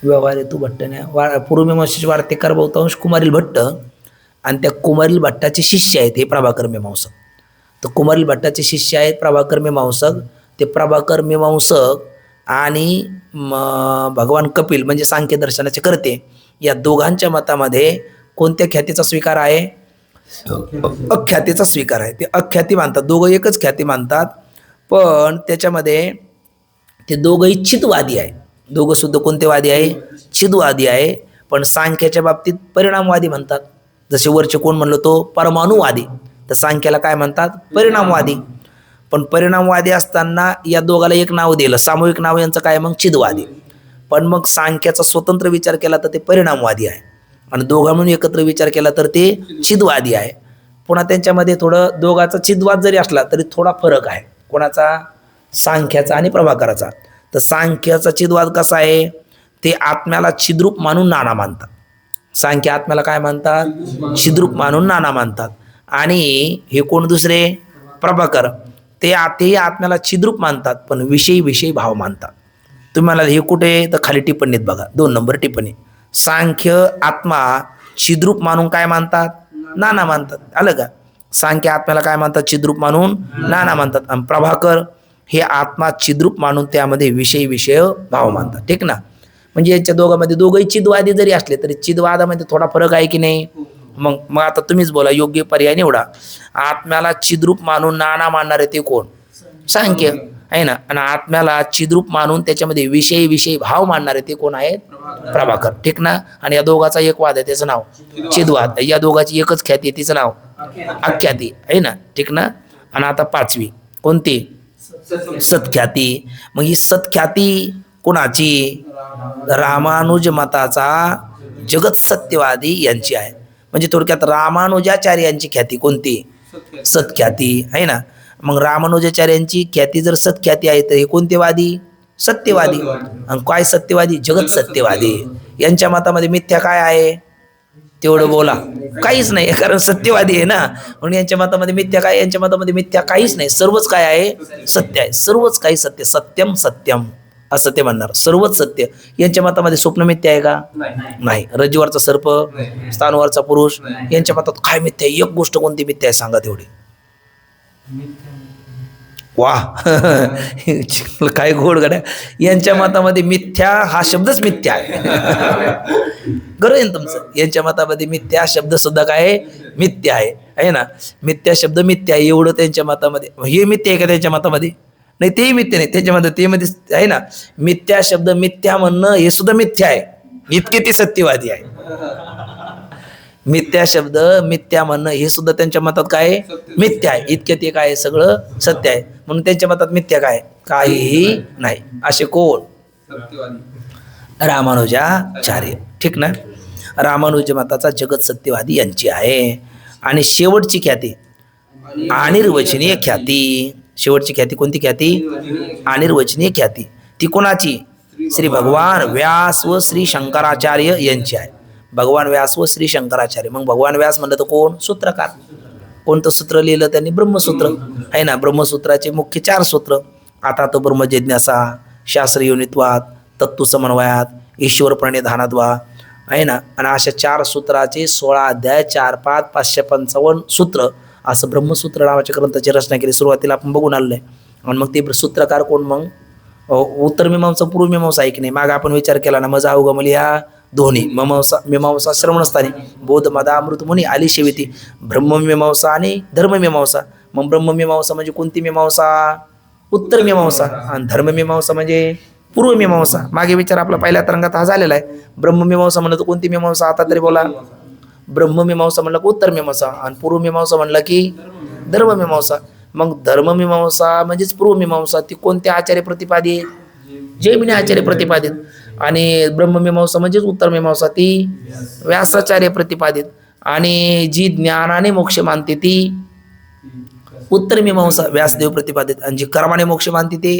व्यवहार हेतू भट्टन्याय. पूर्वमीमांसेचे वार्तिकार बहुतांश कुमारील भट्ट. आणि त्या कुमारील भट्टाचे शिष्य आहेत हे प्रभाकर मीमांसक. तर कुमारील भट्टाचे शिष्य आहेत प्रभाकर मीमांसक. ते प्रभाकर मीमांसक आणि भगवान कपिल म्हणजे सांख्य दर्शनाचे करते, या दोघांच्या मतामध्ये कोणत्या ख्यातीचा स्वीकार आहे? अख्यातीचा स्वीकार आहे. ते अख्याती मानतात, दोघं एकच ख्याती मानतात, पण त्याच्यामध्ये ते दोघंही चिदवादी आहे. दोघं सुद्धा कोणते वादी आहे? चिदवादी आहे. पण सांख्याच्या बाबतीत परिणामवादी म्हणतात. जसे वरचे कोण म्हणलो तो परमाणुवादी, तर सांख्याला काय म्हणतात? परिणामवादी. पण परिणामवादी असताना या दोघाला एक नाव दिलं, सामूहिक नाव यांचं काय मग? चिदवादी. पण मग सांख्याचा स्वतंत्र विचार केला तर ते परिणामवादी आहे, आणि दोघा म्हणून एकत्र विचार केला तर ते चिदवादी आहे. पुन्हा त्यांच्यामध्ये थोडं दोघाचा चिदवाद जरी असला तरी थोडा फरक आहे. कोणाचा? सांख्याचा आणि प्रभाकराचा. तर सांख्याचा चिदवाद कसा आहे? ते आत्म्याला छिद्रूप मानून नाना मानतात. सांख्य आत्म्याला काय मानतात? छिद्रूप मानून नाना मानतात. आणि हे कोण दुसरे? प्रभाकर, ते आत्म्याला छिद्रूप मानतात पण विषयी भाव मानतात. तुम्हाला हे कुठे? तर खाली टिप्पणीत बघा, 2 नंबर टिप्पणी. सांख्य आत्मा छिद्रूप मानून काय मानतात? नाना मानतात. आलं का? सांख्य आत्म्याला काय मानतात? छिद्रूप मानून नाना मानतात. आणि प्रभाकर हे आत्मा छिद्रूप मानून त्यामध्ये विषय भाव मानतात. ठीक ना? म्हणजे यांच्या दोघांमध्ये दोघंही चिदवादी जरी असले तरी चिदवादामध्ये थोडा फरक आहे की नाही? मग आता तुम्हीच बोला, योग्य पर्याय निवडा. आत्म्याला छिद्रूप मानून नाना मानणारे ते कोण? सांख्य आहे ना. आणि आत्म्याला छिद्रूप मानून त्याच्यामध्ये विषयी भाव मानणारे ते कोण आहेत? प्रभाकर. ठीक ना? आणि या दोघाचा एक वाद आहे, त्याचं नाव चिदवाद. या दोघाची एकच ख्याती आहे, तिचं नाव अख्याती आहे ना. ठीक ना? आणि आता 5वी कोणती? सत्ख्याती. मग ही सत्ख्याती कोणाची? रामानुज मताचा जगत सत्यवादी यांची आहे. म्हणजे थोडक्यात रामानुजाचार्यांची ख्याती कोणती? सत्ख्याती आहे ना. मग रामानुजाचार्यांची ख्याती जर सत्ख्याती आहे तर हे कोणते वादी? सत्यवादी. आणि काय सत्यवादी? जगत सत्यवादी. यांच्या मतामध्ये मिथ्या काय आहे? तेवढं बोला. काहीच नाही, कारण सत्यवादी आहे ना. म्हणून यांच्या मतामध्ये मिथ्या काय? यांच्या मतामध्ये मिथ्या काहीच नाही, सर्वच काय आहे? सत्य आहे. सर्वच काही सत्य. सत्यम सत्यम असं ते म्हणणार, सर्वच सत्य. यांच्या मतामध्ये स्वप्न मिथ्या आहे का? नाही. रज्जूवरचा सर्प, स्थानवरचा पुरुष, यांच्या मतात काय मिथ्या आहे? एक गोष्ट कोणती मिथ्या आहे सांगा तेवढी? वा काय गोड गड्या. यांच्या मतामध्ये मिथ्या हा शब्दच मिथ्या आहे. बरोबर आहे ना तुमचं? यांच्या मतामध्ये मिथ्या शब्द सुद्धा काय? मिथ्या आहे ना. मिथ्या शब्द मिथ्या आहे एवढं त्यांच्या मतामध्ये. हे मिथ्या आहे का त्यांच्या मतामध्ये? नाही, तेही मिथ्या नाही. त्याच्यामध्ये ते मध्ये आहे ना, मिथ्या शब्द मिथ्या म्हणणं हे सुद्धा मिथ्या आहे. इतके ते सत्यवादी आहे. मिथ्या शब्द मिथ्या म्हणणं हे सुद्धा त्यांच्या मतात काय? मिथ्या आहे. इतके ते काय? सगळं सत्य आहे. म्हणून त्यांच्या मतात मिथ्या काय? काहीही नाही. असे कोण? रामानुजाचार्य. ठीक ना? रामानुज मताचा जगत सत्यवादी यांची आहे. आणि शेवटची ख्याती अनिर्वचनीय ख्याती. शेवटची ख्याती कोणती ख्याती? अनिर्वचनीय ख्याती. ती कोणाची? श्री भगवान व्यास व श्री शंकराचार्य यांची आहे. भगवान व्यास व श्री शंकराचार्य. मग भगवान व्यास म्हणलं तर कोण? सूत्रकार. कोणतं सूत्र लिहिलं त्यांनी? ब्रह्मसूत्र आहे ना. ब्रह्मसूत्राचे मुख्य 4 सूत्र. आता तो ब्रह्मजिज्ञासा, शास्त्र योनित्वात, तत्व समन्वयात, ईश्वर प्रणिधानाद्वा आहे ना. आणि अशा 4 सूत्राचे 16 अध्याय, 4 पाद, 555 सूत्र असं ब्रह्मसूत्र नावाच्या ग्रंथाची रचना केली. सुरुवातीला आपण बघून आलेलं आहे. आणि मग ते सूत्रकार कोण? मग उत्तर मीमांसा, पूर्व मीमांसा आहे की नाही? मागे आपण विचार केला ना, मजा अवगमली ह्या दोन्ही. मीमांसा श्रवणस्थानी, बोध मदा अमृत मुनी आली शेविती. ब्रह्ममीमांसा आणि धर्ममीमांसा. मग ब्रह्ममीमांसा म्हणजे कोणती मीमांसा? उत्तर मीमांसा. आणि धर्ममीमांसा म्हणजे पूर्व मीमांसा. मागे विचार आपला पहिल्या तरंगात हा झालेला आहे. ब्रह्ममीमांसा म्हणलं तर कोणती मीमांसा? आता तरी बोला. ब्रह्ममीमांसा म्हणलं की उत्तर मीमांसा, आणि पूर्व मीमांसा म्हणलं की धर्ममीमांसा. मग धर्ममीमांसा म्हणजेच पूर्व मीमांसा ती कोणत्या आचार्य प्रतिपादित? जैमिनी आचार्य प्रतिपादित. आणि ब्रह्ममीमांसा म्हणजेच उत्तर मीमांसा ती व्यासाचार्य प्रतिपादित. आणि जी ज्ञानाने मोक्ष मानते ती उत्तर मीमांसा व्यासदेव प्रतिपादित. आणि जी कर्माने मोक्ष मानते ते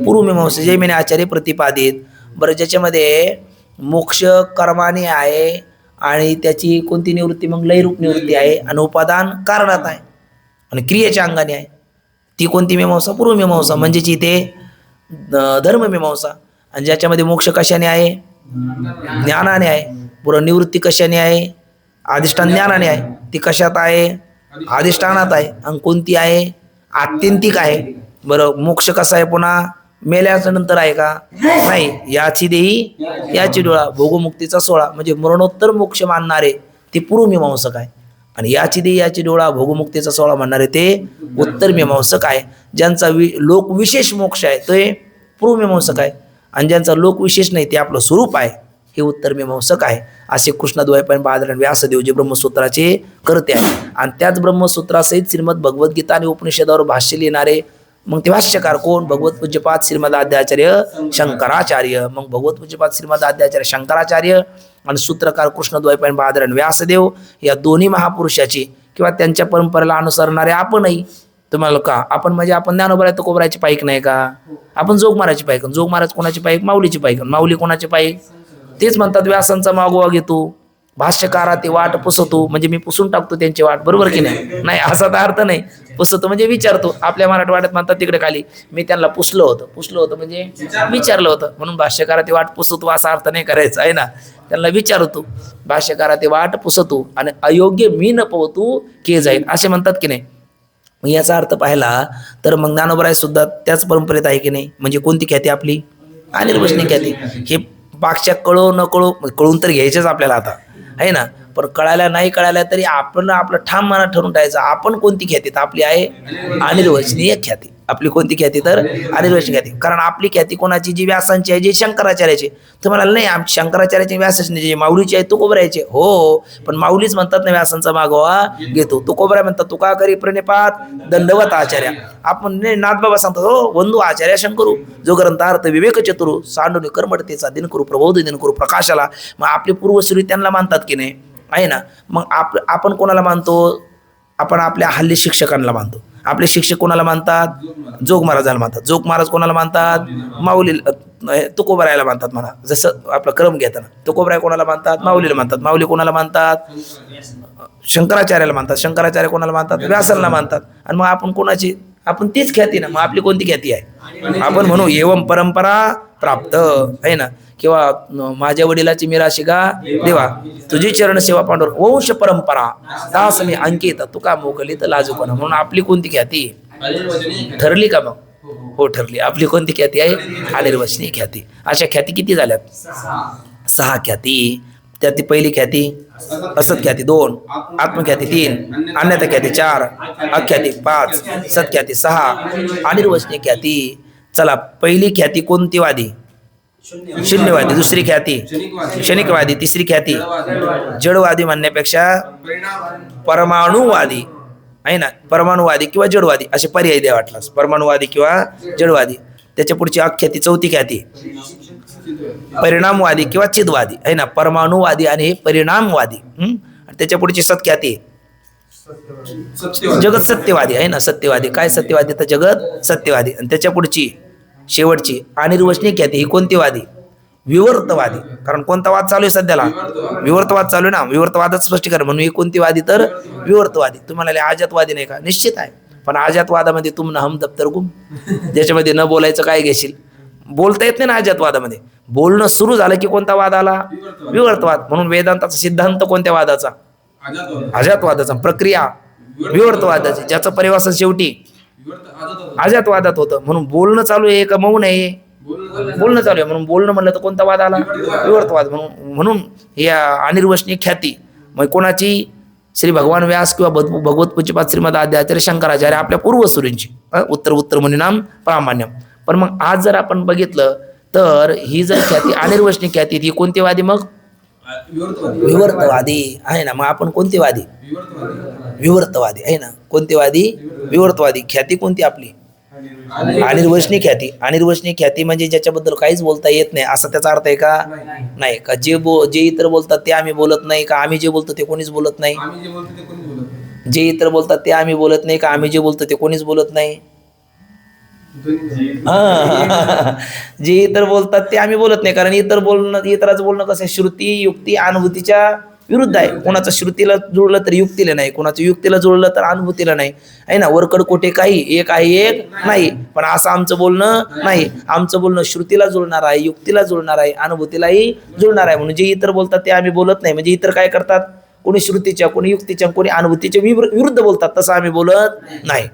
पूर्व मीमांसा जैमिनी आचार्य प्रतिपादित. बरं, ज्याच्यामध्ये मोक्ष कर्माने आहे आणि त्याची कोणती निवृत्ती? मग लयरूप निवृत्ती आहे. आणि उपादान कारणात आहे आणि क्रियेच्या अंगाने आहे. ती कोणती मीमांसा? पूर्व मीमांसा. म्हणजेच इथे धर्ममीमांसा. आणि ज्याच्यामध्ये मोक्ष कशाने आहे? ज्ञानाने आहे. पुढं निवृत्ती कशाने आहे? अधिष्ठान ज्ञानाने आहे. ती कशात आहे? अधिष्ठानात आहे. आणि कोणती आहे? आत्यंतिक आहे. बरं, मोक्ष कसा आहे? पुन्हा मेल्याच्या नंतर आहे का? नाही. याची देही याची डोळा, भोगमुक्तीचा सोहळा, म्हणजे मरणोत्तर मोक्ष मानणारे ते पूर्वमीमांसक आहे, आणि याची देही याची डोळा, भोगमुक्तीचा सोहळा म्हणणारे ते उत्तर मीमांसक आहे. ज्यांचा लोकविशेष मोक्ष आहे ते पूर्वमीमांसक आहे, आणि ज्यांचा लोकविशेष नाही ते आपलं स्वरूप आहे हे उत्तर मीमांसक आहे. असे कृष्णद्वैपायन बादरायण व्यासदेव जे ब्रह्मसूत्राचे करते आहे, आणि त्याच ब्रह्मसूत्रासहित श्रीमद भगवद्गीता आणि उपनिषदावर भाष्य लिहिणारे मग ते भाष्यकार कोण? भगवत पूज्यपाद श्रीमद आद्याचार्य शंकराचार्य. मग भगवत पूज्यपाद श्रीमद आद्याचार्य शंकराचार्य आणि सूत्रकार कृष्णद्वैपायन बादरायण व्यासदेव या दोन्ही महापुरुषाची किंवा त्यांच्या परंपरेला अनुसरणारे आपणही. तुम्हाला का आपण म्हणजे आपण ज्ञानोबा तर कोबराची पाईक नाही का? आपण जोग महाराजची पाईक. जोग महाराज कोणाची पाईक? माऊलीची पाईक. माऊली कोणाची पाईक? तेच म्हणतात व्यासांचा मागोवा घेतो, भाष्यकारा ते वाट पुसतो, म्हणजे मी पुसून टाकतो त्यांची वाट, बरोबर की नाही? नाही असा तर अर्थ नाही. पुसतो म्हणजे विचारतो. आपल्या मराठवाड्यात म्हणतात तिकडे खाली मी त्यांना पुसलं होतं म्हणजे विचारलं होतं, म्हणून भाष्यकारा ते वाट पुसतो असा अर्थ नाही करायचा आहे ना. त्यांना विचारतो, भाष्यकारा ते वाट पुसतो आणि अयोग्य मी न पवतू के जाईल असे म्हणतात की नाही. मग याचा अर्थ पाहिला तर मग ज्ञानोबराय सुद्धा त्याच परंपरेत आहे की नाही. म्हणजे कोणती ख्याती आपली? अनिर्वचनीय ख्याती. हे पाक्षात कळो न कळो, कळून तर घ्यायचंच आपल्याला आता आहे ना, पण कळायला नाही कळायला तरी आपण आपलं ठाम मनात ठरवून ठेवायचं आपण कोणती ख्याती. तर आपली आहे अनिर्वचनीय ख्याती. आपली कोणती ख्याती? तर अनिर्वचनीय ख्याती. कारण आपली ख्याती कोणाची? जी व्यासांची आहे, जे शंकराचार्याचे. तर म्हणाल नाही आमची शंकराचार्याचे व्यासाचे जे माऊलीचे आहे तुकोबरायचे. हो, पण माऊलीच म्हणतात ना व्यासांचा मागोवा घेतो. तुकोबराय म्हणतात तुका करी प्रणिपात दंडवत आचार्य. आपण नाथबाबा सांगतात हो वंदू आचार्य शंकरू जो ग्रंथार्थ विवेक चतुरू सांडून कर्मठतेचा दिन करू प्रबोध दिन करू प्रकाशाला. मग आपले पूर्वसुरी त्यांना मानतात की नाही आहे ना. मग आपण कोणाला मानतो? आपण आपल्या हल्ली शिक्षकांना मानतो. आपले शिक्षक कोणाला मानतात? जोग महाराजाला मानतात. जोग महाराज कोणाला मानतात? माऊलीला तुकोबरायला मानतात. म्हणा जसं आपला क्रम घेताना तुकोबराय कोणाला मानतात? माऊलीला मानतात. माऊली कोणाला मानतात? शंकराचार्याला मानतात. शंकराचार्य कोणाला मानतात? व्यासाला मानतात. आणि मग आपण कोणाची? आपण तीच ख्याती ना. मग आपली कोणती ख्याती आहे? आपण म्हणू एवं परंपरा प्राप्त आहे ना, किंवा माझ्या वडिलाची मिराशिगा देवा तुझी चरण सेवा पांडुर वंश परंपरा दास मी अंकित तुका मोकली तर लाजूपणा. म्हणून आपली कोणती ख्याती ठरली का? मग हो ठरली. आपली कोणती ख्याती आहे? अनिर्वचनीय ख्याती. अशा ख्याती किती झाल्यात? 6 ख्याती. त्यात पहिली ख्याती असत ख्याती 2, आत्मख्याती 3, अन्यथा ख्याती 4, अख्याती 5, सत्ख्याती 6, अनिर्वचनीय ख्याती. चला पहिली ख्याती कोणती वादी? शून्यवादी. दुसरी ख्याती क्षणिकवादी. तिसरी ख्याती जडवादी म्हणण्यापेक्षा परमाणुवादी आहे ना. परमाणुवादी किंवा जडवादी असे पर्याय द्या वाटलास. परमाणुवादी किंवा जडवादी. त्याच्या पुढची अख्याती चौथी ख्याती परिणामवादी किंवा चिदवादी आहे ना. परमाणुवादी आणि हे परिणामवादी. त्याच्या पुढची सत्ख्याती जगत सत्यवादी आहे ना. सत्यवादी. काय सत्यवादी? तर जगत सत्यवादी. आणि त्याच्या पुढची शेवटची अनिर्वचनीय ख्याती ही कोणती वादी? विवर्तवादी. कारण कोणता वाद चालू आहे सध्याला? विवर्तवाद चालू आहे ना. विवर्तवादाचं स्पष्टीकरण म्हणून ही कोणती वादी? तर विवर्तवादी. तुम्हाला आजातवादी नाही का? निश्चित आहे. पण आजातवादामध्ये तुम न हम दप्तर गुम, ज्याच्यामध्ये न बोलायचं काय घेशील? बोलता येत नाही ना आजातवादामध्ये. बोलणं सुरू झालं की कोणता वाद आला? विवर्तवाद. म्हणून वेदांताचा सिद्धांत कोणत्या वादाचा? अजातवादाचा. प्रक्रिया विवर्तवादाची, ज्याचं परिवासन शेवटी अजातवादात होतं. म्हणून बोलणं चालू आहे का मौन आहे? बोलणं चालू आहे. म्हणून बोलणं म्हणलं तर कोणता वाद आला? विवर्तवाद. म्हणून या अनिर्वचनीय ख्याती मग कोणाची? श्री भगवान व्यास किंवा भगवत पूज्यपाद श्रीमद आद्याचार्य शंकराचार्य आपल्या पूर्वसुरींची. उत्तर मुनी नाम प्रामाण्यम. पण मग आज जर आपण बघितलं तर ही जर ख्याती अनिर्वचनीय ख्याती ही कोणती वादी? मग विवर्तवादी आहे ना. मग आपण कोणती वादी? विवर्तवादी आहे ना. कोणती वादी? विवर्तवादी. ख्याती कोणती आपली? अनिर्वचनीय ख्याती. अनिर्वचनीय ख्याती म्हणजे ज्याच्याबद्दल काहीच बोलता येत नाही असा त्याचा अर्थ आहे का? नाही. का जे इतर बोलतात ते आम्ही बोलत नाही का? आम्ही जे बोलतो ते कोणीच बोलत नाही? जे इतर बोलतात ते आम्ही बोलत नाही का? आम्ही जे बोलतो ते कोणीच बोलत नाही? जे इतर बोलतात ते आम्ही बोलत नाही. कारण इतराचं बोलणं कसं आहे? श्रुती युक्ती अनुभूतीच्या विरुद्ध आहे. कोणाचं श्रुतीला जुळलं तर युक्तीला नाही, कोणाचं युक्तीला जुळलं तर अनुभूतीला नाही आहे ना. वरकड कोठे काही एक आहे एक नाही. पण असं आमचं बोलणं नाही. आमचं बोलणं श्रुतीला जुळणार आहे, युक्तीला जुळणार आहे, अनुभूतीलाही जुळणार आहे. म्हणून जे इतर बोलतात ते आम्ही बोलत नाही. म्हणजे इतर काय करतात? कोणी श्रुतीच्या, कोणी युक्तीच्या, कोणी अनुभूतीच्या विरुद्ध बोलतात. तसं आम्ही बोलत नाही.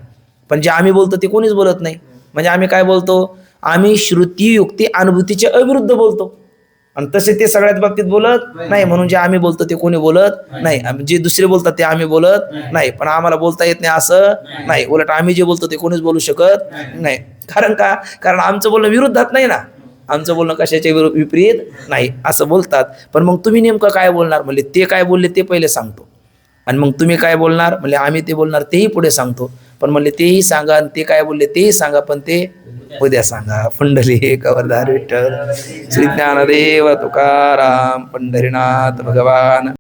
पण जे आम्ही बोलतो ते कोणीच बोलत नाही. म्हणजे आम्ही काय बोलतो? आम्ही श्रुती युक्ती अनुभूतीच्या अविरुद्ध बोलतो आणि तसे ते सगळ्याच बाबतीत बोलत नाही, म्हणून जे आम्ही बोलतो ते कोणी बोलत नाही, जे दुसरे बोलतात ते आम्ही बोलत नाही, पण आम्हाला बोलता येत नाही असं नाही, उलट आम्ही जे बोलतो ते कोणीच बोलू शकत नाही. कारण का? कारण आमचं बोलणं विरुद्धात नाही ना, आमचं बोलणं कशाच्या विपरीत नाही असं बोलतात. पण मग तुम्ही नेमकं काय बोलणार म्हणले, ते काय बोलले ते पहिले सांगतो, आणि मग तुम्ही काय बोलणार म्हणले आम्ही ते बोलणार तेही पुढे सांगतो. पण म्हणले तेही सांगा आणि ते काय बोलले तेही सांगा, पण ते उद्या सांगा. पुंडलिक वरदार विठ्ठल श्री ज्ञानदेव तुकाराम पंढरीनाथ भगवान